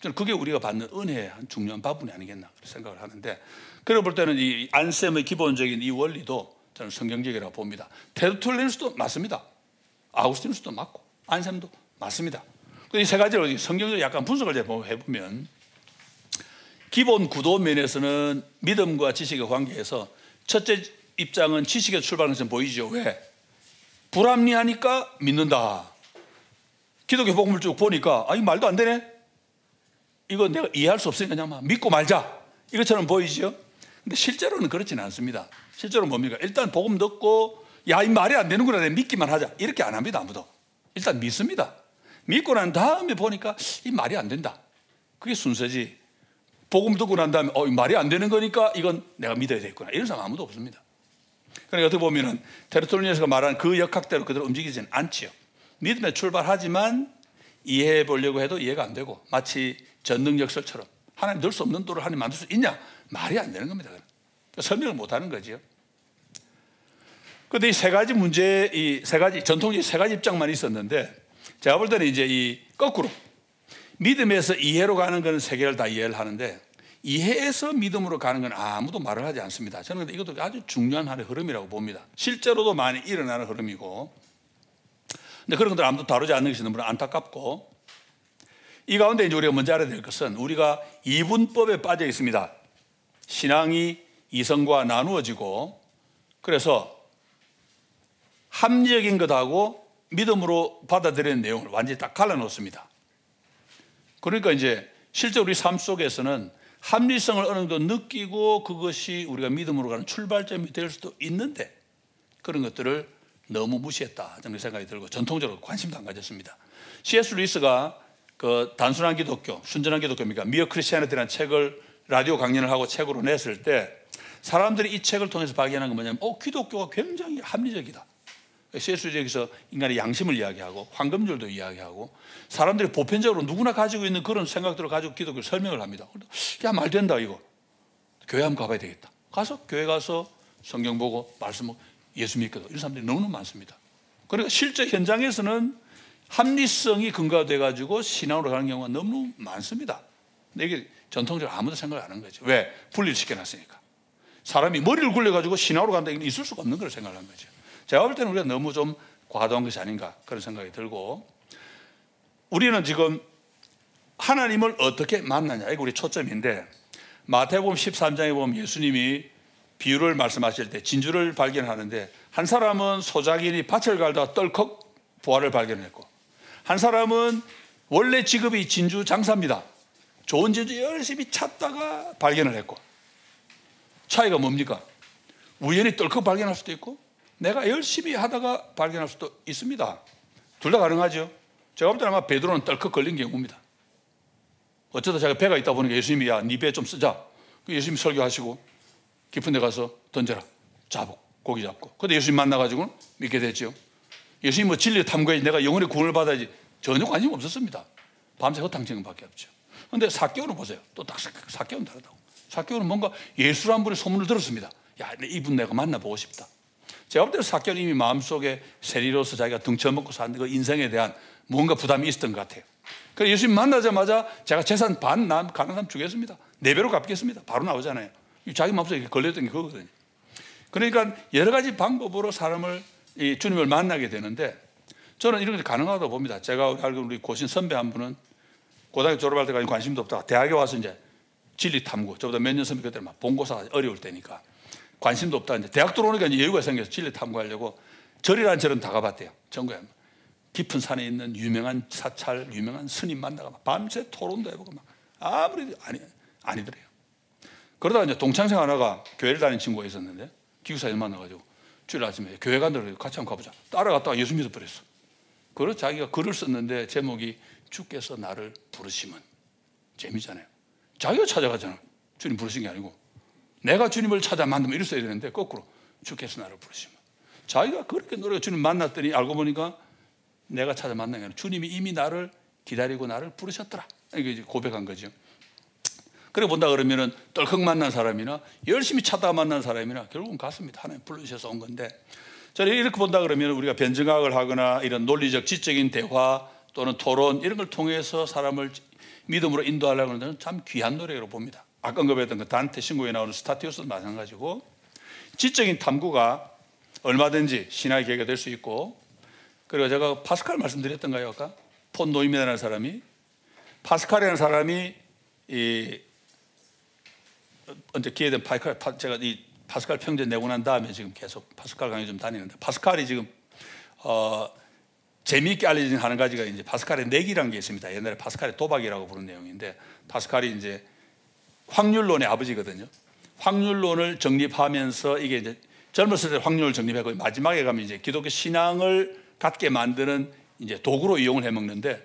Speaker 1: 저는 그게 우리가 받는 은혜의 한 중요한 바분이 아니겠나 생각을 하는데, 그래 볼 때는 이 안셈의 기본적인 이 원리도 저는 성경적이라고 봅니다. 테르툴리누스도 맞습니다. 아우구스티누스도 맞고 안셈도 맞습니다. 이 세 가지를 성경적으로 약간 분석을 해보면, 기본 구도 면에서는 믿음과 지식의 관계에서 첫째 입장은 지식에 출발하는 것은 보이죠. 왜? 불합리하니까 믿는다. 기독교 복음을 쭉 보니까 이 말도 안 되네. 이거 내가 이해할 수 없으니까 그냥 믿고 말자. 이것처럼 보이죠. 근데 실제로는 그렇지는 않습니다. 실제로 뭡니까? 일단 복음 듣고 야, 이 말이 안 되는구나, 내가 믿기만 하자, 이렇게 안 합니다. 아무도. 일단 믿습니다. 믿고 난 다음에 보니까 이 말이 안 된다. 그게 순서지. 복음 듣고 난 다음에 이 말이 안 되는 거니까 이건 내가 믿어야 되겠구나, 이런 사람 아무도 없습니다. 그러니까 어떻게 보면은 테르툴리누스가 말한 그 역학대로 그대로 움직이지는 않지요. 믿음에 출발하지만 이해해 보려고 해도 이해가 안 되고, 마치 전능역설처럼 하나님 넣을 수 없는 돌을 하나님 만들 수 있냐? 말이 안 되는 겁니다. 설명을 못 하는 거지요. 그런데 이 세 가지 문제, 이 세 가지 전통적인 세 가지 입장만 있었는데, 제가 볼 때는 이제 이 거꾸로 믿음에서 이해로 가는 것은 세 개를 다 이해를 하는데, 이해에서 믿음으로 가는 건 아무도 말을 하지 않습니다. 저는 근데 이것도 아주 중요한 하나의 흐름이라고 봅니다. 실제로도 많이 일어나는 흐름이고, 근데 그런 것들 아무도 다루지 않는 것이 너무 안타깝고, 이 가운데 이제 우리가 먼저 알아야 될 것은 우리가 이분법에 빠져 있습니다. 신앙이 이성과 나누어지고, 그래서 합리적인 것하고 믿음으로 받아들이는 내용을 완전히 딱 갈라놓습니다. 그러니까 이제 실제 우리 삶 속에서는 합리성을 어느 정도 느끼고 그것이 우리가 믿음으로 가는 출발점이 될 수도 있는데, 그런 것들을 너무 무시했다 저는 생각이 들고 전통적으로 관심도 안 가졌습니다. C.S. 루이스가 그 단순한 기독교, 순전한 기독교입니까? 미어 크리스티애니티라는 책을 라디오 강연을 하고 책으로 냈을 때 사람들이 이 책을 통해서 발견한 건 뭐냐면 기독교가 굉장히 합리적이다. C.S. 여기서 인간의 양심을 이야기하고 황금률도 이야기하고 사람들이 보편적으로 누구나 가지고 있는 그런 생각들을 가지고 기독교를 설명을 합니다. 야, 말 된다 이거. 교회 한번 가봐야 되겠다. 가서 교회 가서 성경 보고 말씀 보고 예수 믿거든. 이런 사람들이 너무너무 많습니다. 그러니까 실제 현장에서는 합리성이 근거가 돼가지고 신앙으로 가는 경우가 너무 많습니다. 근데 이게 전통적으로 아무도 생각을 안 하는 거죠. 왜? 분리를 시켜놨으니까. 사람이 머리를 굴려가지고 신앙으로 간다, 이건 있을 수가 없는 걸 생각을 한 거죠. 제가 볼 때는 우리가 너무 좀 과도한 것이 아닌가 그런 생각이 들고, 우리는 지금 하나님을 어떻게 만나냐, 이게 우리 초점인데, 마태복음 13장에 보면 예수님이 비유를 말씀하실 때 진주를 발견하는데, 한 사람은 소작인이 밭을 갈다가 떨컥 보화를 발견했고, 한 사람은 원래 직업이 진주 장사입니다. 좋은 진주 열심히 찾다가 발견을 했고, 차이가 뭡니까? 우연히 떨컥 발견할 수도 있고 내가 열심히 하다가 발견할 수도 있습니다. 둘 다 가능하죠. 제가 볼 때는 아마 베드로는 떨컥 걸린 경우입니다. 어쩌다 자기가 배가 있다 보니까 예수님이 야, 네 배 좀 쓰자. 예수님이 설교하시고 깊은 데 가서 던져라. 잡고 고기 잡고. 근데 예수님 만나가지고는 믿게 됐죠. 예수님 뭐 진리 탐구해 내가 영혼의 구원을 받아야지 전혀 관심 없었습니다. 밤새 허탕치는 밖에 없죠. 근데 삭개오는 보세요. 또 딱 삭개오는 다르다고. 삭개오는 뭔가 예수라는 분의 소문을 들었습니다. 야, 이분 내가 만나보고 싶다. 제가 볼 때는 삭개오는 이미 마음속에 세리로서 자기가 등쳐먹고 사는 그 인생에 대한 뭔가 부담이 있었던 것 같아요. 그래서 예수님 만나자마자 제가 재산 반 가는 사람 주겠습니다. 4배로 갚겠습니다. 바로 나오잖아요. 자기 마음속에 걸렸던 게 그거거든요. 그러니까 여러 가지 방법으로 사람을, 주님을 만나게 되는데, 저는 이런 게 가능하다고 봅니다. 제가 알고 우리 고신 선배 한 분은 고등학교 졸업할 때까지 관심도 없다가 대학에 와서 이제 진리 탐구, 저보다 몇 년 선배 그때 막 본고사가 어려울 때니까 관심도 없다. 이제 대학 들어오니까 이제 여유가 생겨서 진리 탐구하려고 절이란 절은 다 가봤대요. 전국에 깊은 산에 있는 유명한 사찰, 유명한 스님 만나가 밤새 토론도 해보고 막 아무리 아니더래요. 그러다가 이제 동창생 하나가 교회를 다니는 친구가 있었는데 기숙사에 만나가지고 주일 아침에 교회 간다고 같이 한번 가보자. 따라갔다가 예수 믿어버렸어. 그래서 자기가 글을 썼는데 제목이 주께서 나를 부르시면. 재미잖아요. 자기가 찾아가잖아. 주님 부르신 게 아니고 내가 주님을 찾아 만나면 이랬어야 되는데 거꾸로 주께서 나를 부르시면. 자기가 그렇게 노력해 주님 만났더니 알고 보니까 내가 찾아 만난 게 아니라 주님이 이미 나를 기다리고 나를 부르셨더라. 이게 이제 고백한 거죠. 그래 본다 그러면은 떨컥 만난 사람이나 열심히 찾다가 만난 사람이나 결국은 같습니다. 하나님 불러주셔서 온 건데, 저는 이렇게 본다 그러면 우리가 변증학을 하거나 이런 논리적 지적인 대화 또는 토론 이런 걸 통해서 사람을 믿음으로 인도하려고 하는 데는 참 귀한 노력으로 봅니다. 아까 언급했던 그 단테 신구에 나오는 스타티우스도 마찬가지고, 지적인 탐구가 얼마든지 신학의 계기가 될 수 있고, 그리고 제가 파스칼 말씀드렸던가요? 아까 폰 노이멘이라는 사람이, 파스칼이라는 사람이 언제 기회된 제가 이 파스칼 평전 내고 난 다음에 지금 계속 파스칼 강의 좀 다니는데, 파스칼이 지금 재미있게 알려진 한 가지가 이제 파스칼의 내기라는 게 있습니다. 옛날에 파스칼의 도박이라고 부르는 내용인데, 파스칼이 이제 확률론의 아버지거든요. 확률론을 정립하면서 이게 이제 젊었을 때 확률을 정립하고 마지막에 가면 이제 기독교 신앙을 갖게 만드는 이제 도구로 이용을 해 먹는데,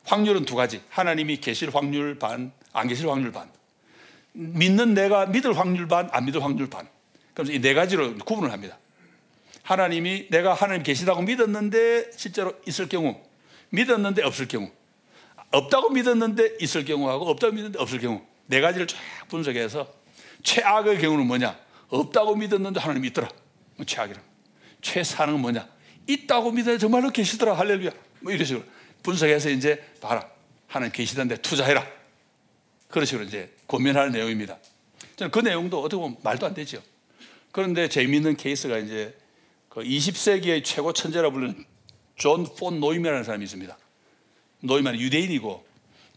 Speaker 1: 확률은 두 가지. 하나님이 계실 확률 반, 안 계실 확률 반. 믿는 내가 믿을 확률 반, 안 믿을 확률 반. 그래서 이 네 가지로 구분을 합니다. 하나님이 내가 하나님 계시다고 믿었는데 실제로 있을 경우, 믿었는데 없을 경우, 없다고 믿었는데 있을 경우하고 없다고 믿었는데 없을 경우, 네 가지를 쫙 분석해서 최악의 경우는 뭐냐? 없다고 믿었는데 하나님이 있더라. 최악이라. 최상은 뭐냐? 있다고 믿어야 정말로 계시더라. 할렐루야. 뭐 이런 식으로 분석해서 이제 봐라. 하나님 계시던데 투자해라. 그런 식으로 이제 고민할 내용입니다. 저는 그 내용도 어떻게 보면 말도 안 되죠. 그런데 재미있는 케이스가 이제 그 20세기의 최고 천재라 불리는 존 폰 노이맨이라는 사람이 있습니다. 노이맨은 유대인이고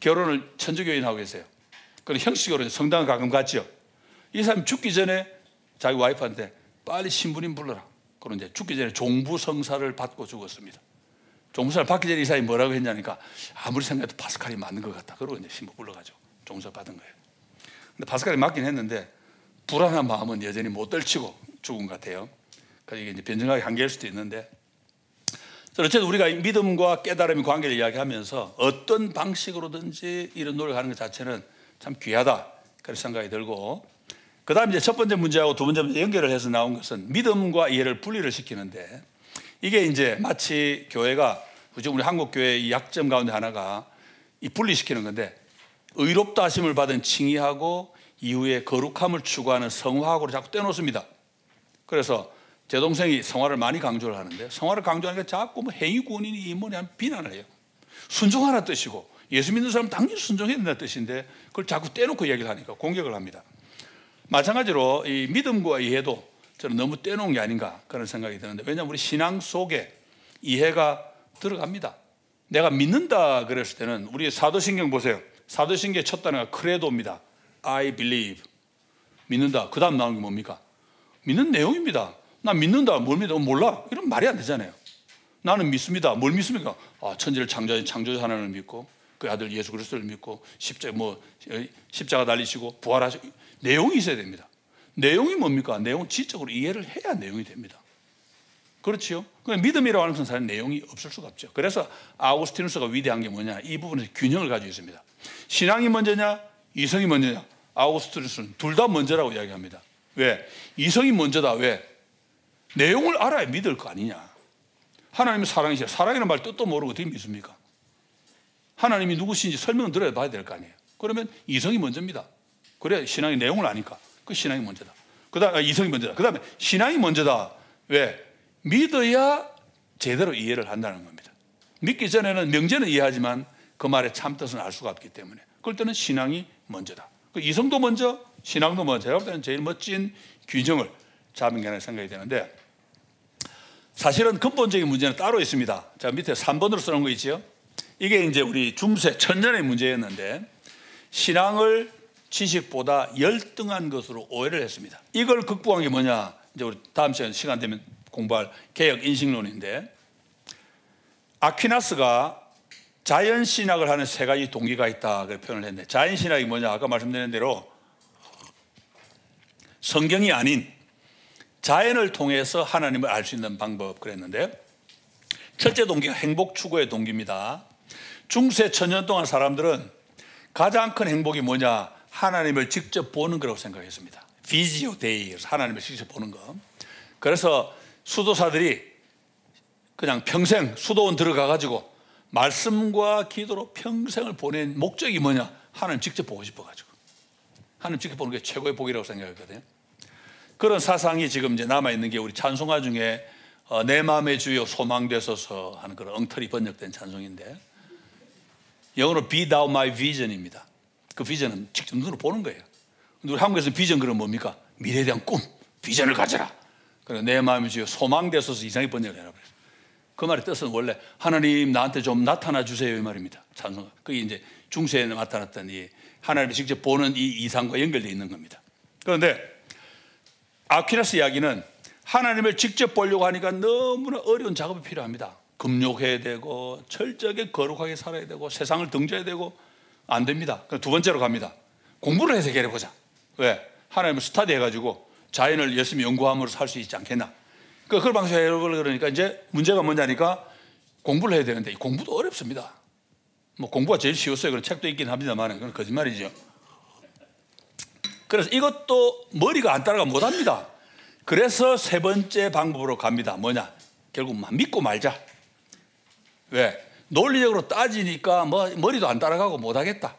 Speaker 1: 결혼을 천주교인하고 계세요. 그리고 형식으로 성당을 가끔 갔죠. 이 사람이 죽기 전에 자기 와이프한테 빨리 신부님 불러라. 그럼 이제 죽기 전에 종부 성사를 받고 죽었습니다. 종부성사를 받기 전에 이 사람이 뭐라고 했냐니까, 아무리 생각해도 파스칼이 맞는 것 같다. 그러고 이제 신부 불러가지고 종부성 받은 거예요. 근데 파스칼이 맞긴 했는데 불안한 마음은 여전히 못 떨치고 죽은 것 같아요. 그래서 이게 이제 변증학의 한계일 수도 있는데, 어쨌든 우리가 믿음과 깨달음의 관계를 이야기하면서 어떤 방식으로든지 이런 노력하는 것 자체는 참 귀하다 그런 생각이 들고, 그 다음에 이제 첫 번째 문제하고 두 번째 문제 연결을 해서 나온 것은 믿음과 이해를 분리를 시키는데, 이게 이제 마치 교회가, 우리 한국 교회의 약점 가운데 하나가 이 분리시키는 건데, 의롭다 하심을 받은 칭의하고 이후에 거룩함을 추구하는 성화하고를 자꾸 떼놓습니다. 그래서 제 동생이 성화를 많이 강조를 하는데, 성화를 강조하니까 자꾸 뭐 행위군인이 이 뭐냐 비난을 해요. 순종하라는 뜻이고 예수 믿는 사람 당연히 순종해야 된다는 뜻인데, 그걸 자꾸 떼놓고 얘기를 하니까 공격을 합니다. 마찬가지로 이 믿음과 이해도 저는 너무 떼놓은 게 아닌가 그런 생각이 드는데, 왜냐하면 우리 신앙 속에 이해가 들어갑니다. 내가 믿는다 그랬을 때는, 우리 사도신경 보세요. 사도신경의 첫 단어가 크레도입니다. I believe. 믿는다. 그 다음 나오는 게 뭡니까? 믿는 내용입니다. 나 믿는다. 뭘 믿어? 몰라. 이런 말이 안 되잖아요. 나는 믿습니다. 뭘 믿습니까? 천지를 창조하신 창조주 하나님을 믿고 그 아들 예수 그리스도를 믿고 십자가 달리시고 부활하시고, 내용이 있어야 됩니다. 내용이 뭡니까? 내용 지적으로 이해를 해야 내용이 됩니다. 그렇지요? 믿음이라고 하는 것은 사실 내용이 없을 수가 없죠. 그래서 아우구스티누스가 위대한 게 뭐냐, 이 부분에서 균형을 가지고 있습니다. 신앙이 먼저냐 이성이 먼저냐? 아우구스티누스는 둘 다 먼저라고 이야기합니다. 왜? 이성이 먼저다. 왜? 내용을 알아야 믿을 거 아니냐. 하나님이 사랑이시라. 사랑이라는 말 뜻도 모르고 어떻게 믿습니까? 하나님이 누구신지 설명을 들어야 봐야 될 거 아니에요. 그러면 이성이 먼저입니다. 그래야 신앙의 내용을 아니까 그 신앙이 먼저다. 이성이 먼저다. 그 다음에 신앙이 먼저다. 왜? 믿어야 제대로 이해를 한다는 겁니다. 믿기 전에는 명제는 이해하지만 그 말의 참뜻은 알 수가 없기 때문에, 그럴 때는 신앙이 먼저다. 이성도 먼저, 신앙도 먼저. 제가 볼 때는 제일 멋진 균형을 잡은 게 아니라 생각이 되는데, 사실은 근본적인 문제는 따로 있습니다. 자, 밑에 3번으로 써놓은 거 있죠. 이게 이제 우리 중세 천년의 문제였는데, 신앙을 지식보다 열등한 것으로 오해를 했습니다. 이걸 극복한 게 뭐냐, 이제 우리 다음 시간 되면 공부할 개혁 인식론인데, 아퀴나스가 자연신학을 하는 세 가지 동기가 있다 그렇게 표현을 했는데, 자연신학이 뭐냐, 아까 말씀드린 대로 성경이 아닌 자연을 통해서 하나님을 알 수 있는 방법 그랬는데, 첫째 동기가 행복 추구의 동기입니다. 중세 천년 동안 사람들은 가장 큰 행복이 뭐냐, 하나님을 직접 보는 거라고 생각했습니다. 비지오 데이, 하나님을 직접 보는 거. 그래서 수도사들이 그냥 평생 수도원 들어가 가지고 말씀과 기도로 평생을 보낸 목적이 뭐냐, 하나님 직접 보고 싶어 가지고, 하나님 직접 보는 게 최고의 복이라고 생각했거든요. 그런 사상이 지금 이제 남아있는 게 우리 찬송가 중에 내 마음의 주여 소망되소서 하는 그런 엉터리 번역된 찬송인데, 영어로 Be Thou My Vision입니다. 그 비전은 직접 눈으로 보는 거예요. 우리 한국에서 비전 그러면 뭡니까? 미래에 대한 꿈, 비전을 가져라. 그래서 내 마음의 주여 소망되소서 이상하게 번역을 해라. 그 말의 뜻은 원래 하나님 나한테 좀 나타나 주세요 이 말입니다. 찬송가. 그게 이제 중세에 나타났던 이 하나님을 직접 보는 이 이상과 연결되어 있는 겁니다. 그런데 아퀴나스 이야기는 하나님을 직접 보려고 하니까 너무나 어려운 작업이 필요합니다. 금욕해야 되고 철저하게 거룩하게 살아야 되고 세상을 등져야 되고 안 됩니다. 두 번째로 갑니다. 공부를 해서 해결해 보자. 왜? 하나님을 스터디 해가지고 자연을 열심히 연구함으로써 할 수 있지 않겠나. 그걸 방식해 보려고 그러니까 이제 문제가 뭐냐니까 공부를 해야 되는데, 이 공부도 어렵습니다. 뭐 공부가 제일 쉬웠어요. 그런 책도 있긴 합니다만 그건 거짓말이죠. 그래서 이것도 머리가 안 따라가 못 합니다. 그래서 세 번째 방법으로 갑니다. 뭐냐? 결국 믿고 말자. 왜? 논리적으로 따지니까 뭐 머리도 안 따라가고 못 하겠다.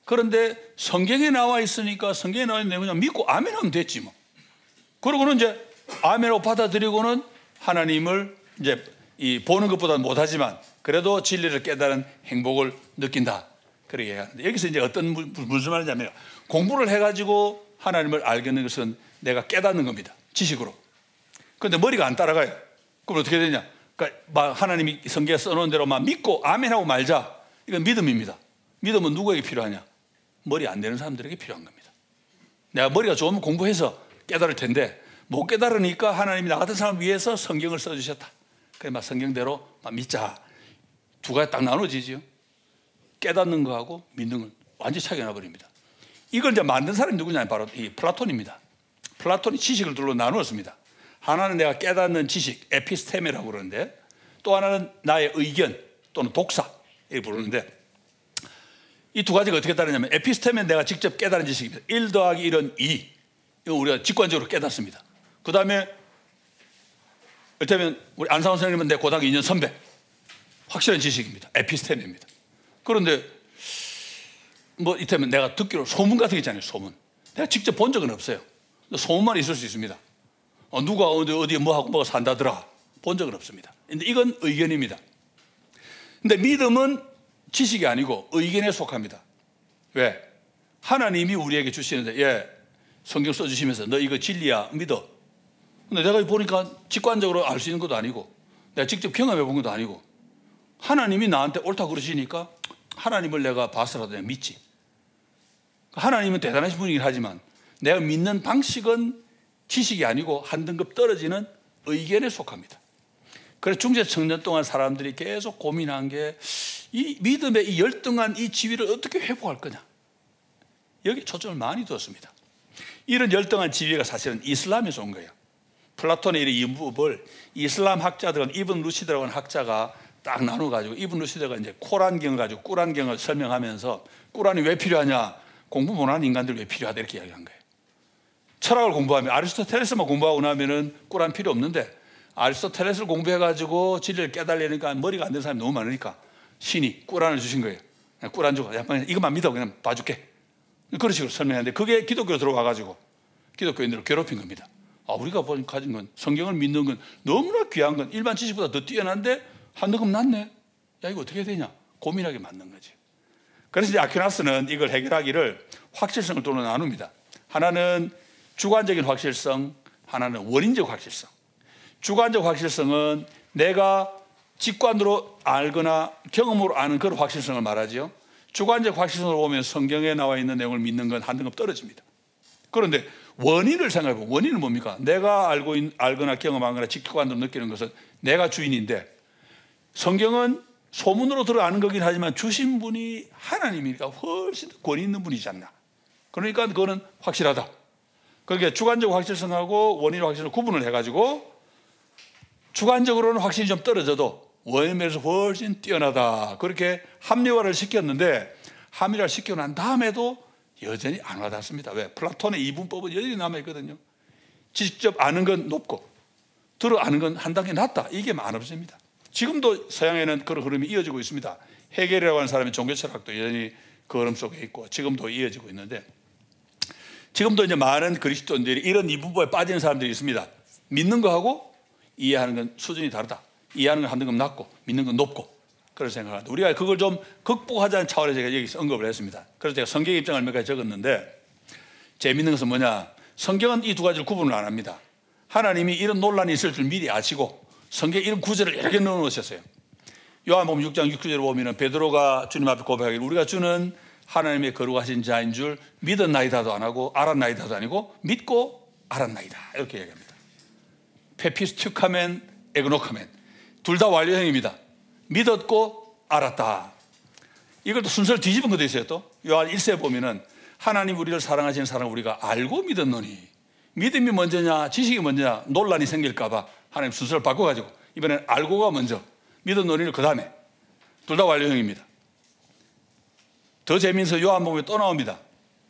Speaker 1: 그런데 성경에 나와 있으니까, 성경에 나와 있는 내용은 믿고 아멘 하면 됐지 뭐. 그러고는 이제 아멘으로 받아들이고는 하나님을 이제 보는 것보다는 못하지만 그래도 진리를 깨달은 행복을 느낀다. 그렇게 얘기하는데, 여기서 이제 어떤 무슨 말이냐면, 공부를 해가지고 하나님을 알겠는 것은 내가 깨닫는 겁니다. 지식으로. 그런데 머리가 안 따라가요. 그럼 어떻게 되냐? 그러니까 하나님이 성경에 써놓은 대로 막 믿고 아멘하고 말자. 이건 믿음입니다. 믿음은 누구에게 필요하냐? 머리 안 되는 사람들에게 필요한 겁니다. 내가 머리가 좋으면 공부해서 깨달을 텐데 못 깨달으니까 하나님이 나 같은 사람 위해서 성경을 써주셨다. 그래 막 성경대로 막 믿자. 두 가지 딱 나눠지지요. 깨닫는 거하고 믿는 걸 완전히 차이가 나버립니다. 이걸 이제 만든 사람이 누구냐? 바로 이 플라톤입니다. 플라톤이 지식을 둘로 나누었습니다. 하나는 내가 깨닫는 지식, 에피스테메라고 그러는데, 또 하나는 나의 의견 또는 독사 이렇게 부르는데, 이 두 가지가 어떻게 다르냐면, 에피스테메는 내가 직접 깨달은 지식입니다. 1 더하기 1은 2, 이거 우리가 직관적으로 깨닫습니다. 그 다음에 이를테면 우리 안상원 선생님은 내 고등학교 2년 선배, 확실한 지식입니다. 에피스테미입니다. 그런데 뭐 이를테면 내가 듣기로 소문 같은 게 있잖아요. 소문. 내가 직접 본 적은 없어요. 소문만 있을 수 있습니다. 누가 어디에 뭐하고 뭐가 산다더라, 본 적은 없습니다. 근데 이건 의견입니다. 근데 믿음은 지식이 아니고 의견에 속합니다. 왜? 하나님이 우리에게 주시는데, 성경 써주시면서 너 이거 진리야, 믿어. 근데 내가 보니까 직관적으로 알 수 있는 것도 아니고 내가 직접 경험해 본 것도 아니고 하나님이 나한테 옳다고 그러시니까 하나님을 내가 봐서라도 내가 믿지. 하나님은 대단하신 분이긴 하지만 내가 믿는 방식은 지식이 아니고 한 등급 떨어지는 의견에 속합니다. 그래서 중세 청년 동안 사람들이 계속 고민한 게 이 믿음의 이 열등한 이 지위를 어떻게 회복할 거냐, 여기 초점을 많이 두었습니다. 이런 열등한 지위가 사실은 이슬람에서 온 거예요. 플라톤의 이 문법을 이슬람 학자들은 이븐 루시드라고 하는 학자가 딱 나눠가지고, 이븐 루시드가 이제 코란경을 가지고 꾸란경을 설명하면서 꾸란이 왜 필요하냐, 공부 못하는 인간들 왜 필요하다, 이렇게 이야기한 거예요. 철학을 공부하면 아리스토텔레스만 공부하고 나면은 꾸란 필요 없는데, 아리스토텔레스를 공부해가지고 진리를 깨달으니까 머리가 안 되는 사람이 너무 많으니까 신이 꾸란을 주신 거예요. 꾸란 주고 이것만 믿어, 그냥 봐줄게, 그런 식으로 설명하는데, 그게 기독교로 들어와가지고 기독교인들을 괴롭힌 겁니다. 우리가 가진 건, 성경을 믿는 건 너무나 귀한 건, 일반 지식보다 더 뛰어난데 한 등급 낮네, 야 이거 어떻게 해야 되냐 고민하게 만든 거지. 그래서 이제 아퀴나스는 이걸 해결하기를 확실성을 또는 나눕니다. 하나는 주관적인 확실성, 하나는 원인적 확실성. 주관적 확실성은 내가 직관으로 알거나 경험으로 아는 그런 확실성을 말하지요. 주관적 확실성으로 보면 성경에 나와 있는 내용을 믿는 건 한 등급 떨어집니다. 그런데 원인을 생각해보면, 원인은 뭡니까? 내가 알거나 경험하거나 직관으로 느끼는 것은 내가 주인인데, 성경은 소문으로 들어 아는 거긴 하지만 주신 분이 하나님이니까 훨씬 더 권위 있는 분이지 않나. 그러니까 그거는 확실하다. 그러니까 주관적 확실성하고 원인적 확실성을 구분을 해가지고, 주관적으로는 확신이 좀 떨어져도 원인에서 훨씬 뛰어나다, 그렇게 합리화를 시켰는데, 합리화를 시키고 난 다음에도 여전히 안 와닿습니다. 왜? 플라톤의 이분법은 여전히 남아있거든요. 직접 아는 건 높고 들어 아는 건 한 단계 낮다, 이게 많습니다. 지금도 서양에는 그런 흐름이 이어지고 있습니다. 헤겔이라고 하는 사람의 종교철학도 여전히 그 흐름 속에 있고 지금도 이어지고 있는데, 지금도 이제 많은 그리스도인들이 이런 이분법에 빠지는 사람들이 있습니다. 믿는 거하고 이해하는 건 수준이 다르다, 이해하는 건 한 등급 낮고 믿는 건 높고, 그런 생각을 우리가 그걸 좀 극복하자는 차원에서 제가 여기서 언급을 했습니다. 그래서 제가 성경 입장을 몇 가지 적었는데, 재밌는 것은 뭐냐, 성경은 이 두 가지를 구분을 안 합니다. 하나님이 이런 논란이 있을 줄 미리 아시고 성경에 이런 구절을 여러 개 넣어 놓으셨어요. 요한복음 6장 6절에 보면 베드로가 주님 앞에 고백하기를, 우리가 주는 하나님의 거룩하신 자인 줄 믿었나이다도 안 하고 알았나이다도 아니고 믿고 알았나이다, 이렇게 얘기합니다. 페피스튜카멘 에그노카멘, 둘 다 완료형입니다. 믿었고 알았다. 이걸 또 순서를 뒤집은 것도 있어요. 또 요한 1세 보면은 하나님 우리를 사랑하시는 사랑을 우리가 알고 믿었노니, 믿음이 먼저냐 지식이 먼저냐 논란이 생길까 봐 하나님 순서를 바꿔가지고 이번에는 알고가 먼저, 믿었노니를 그 다음에, 둘 다 완료형입니다. 더 재미있어서 요한복음에 또 나옵니다.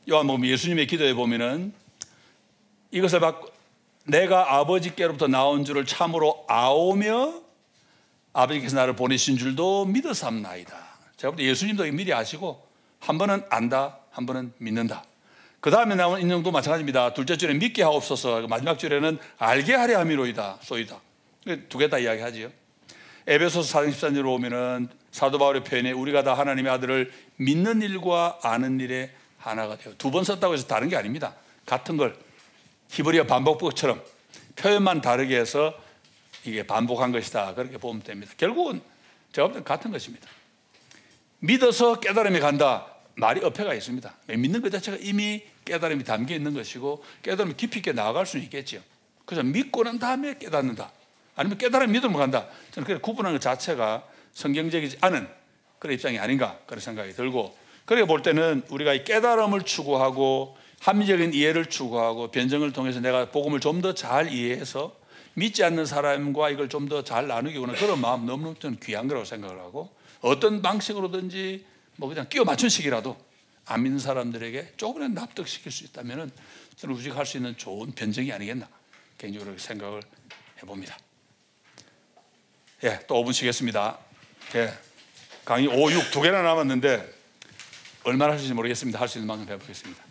Speaker 1: 요한복음 예수님의 기도에 보면은 이것을 받고 내가 아버지께로부터 나온 줄을 참으로 아오며 아버지께서 나를 보내신 줄도 믿었사옵나이다. 제가 볼 때 예수님도 미리 아시고 한 번은 안다, 한 번은 믿는다. 그 다음에 나온 인용도 마찬가지입니다. 둘째 줄에 믿게 하옵소서, 마지막 줄에는 알게 하려 함이로이다, 쏘이다. 두 개 다 이야기하지요. 에베소서 4장 13절로 보면은 사도 바울의 표현에 우리가 다 하나님의 아들을 믿는 일과 아는 일에 하나가 돼요. 두 번 썼다고 해서 다른 게 아닙니다. 같은 걸 히브리어 반복법처럼 표현만 다르게 해서 이게 반복한 것이다, 그렇게 보면 됩니다. 결국은 제가 볼 때 같은 것입니다. 믿어서 깨달음이 간다, 말이 어폐가 있습니다. 믿는 것 자체가 이미 깨달음이 담겨 있는 것이고 깨달음이 깊이 있게 나아갈 수는 있겠죠. 그래서 믿고 난 다음에 깨닫는다, 아니면 깨달음 믿음으로 간다, 저는 그렇게 구분하는 것 자체가 성경적이지 않은 그런 입장이 아닌가, 그런 생각이 들고, 그렇게 볼 때는 우리가 이 깨달음을 추구하고 합리적인 이해를 추구하고 변증을 통해서 내가 복음을 좀 더 잘 이해해서 믿지 않는 사람과 이걸 좀 더 잘 나누기보다는 그런 마음 너무너무 저는 귀한 거라고 생각을 하고, 어떤 방식으로든지 뭐 그냥 끼워 맞춘 식이라도 안 믿는 사람들에게 조금이라도 납득시킬 수 있다면 저는 우직할 수 있는 좋은 변증이 아니겠나 개인적으로 생각을 해봅니다. 예, 또 5분 쉬겠습니다. 예, 강의 5, 6 두 개나 남았는데 얼마나 할지 모르겠습니다. 할 수 있는 만큼 해보겠습니다.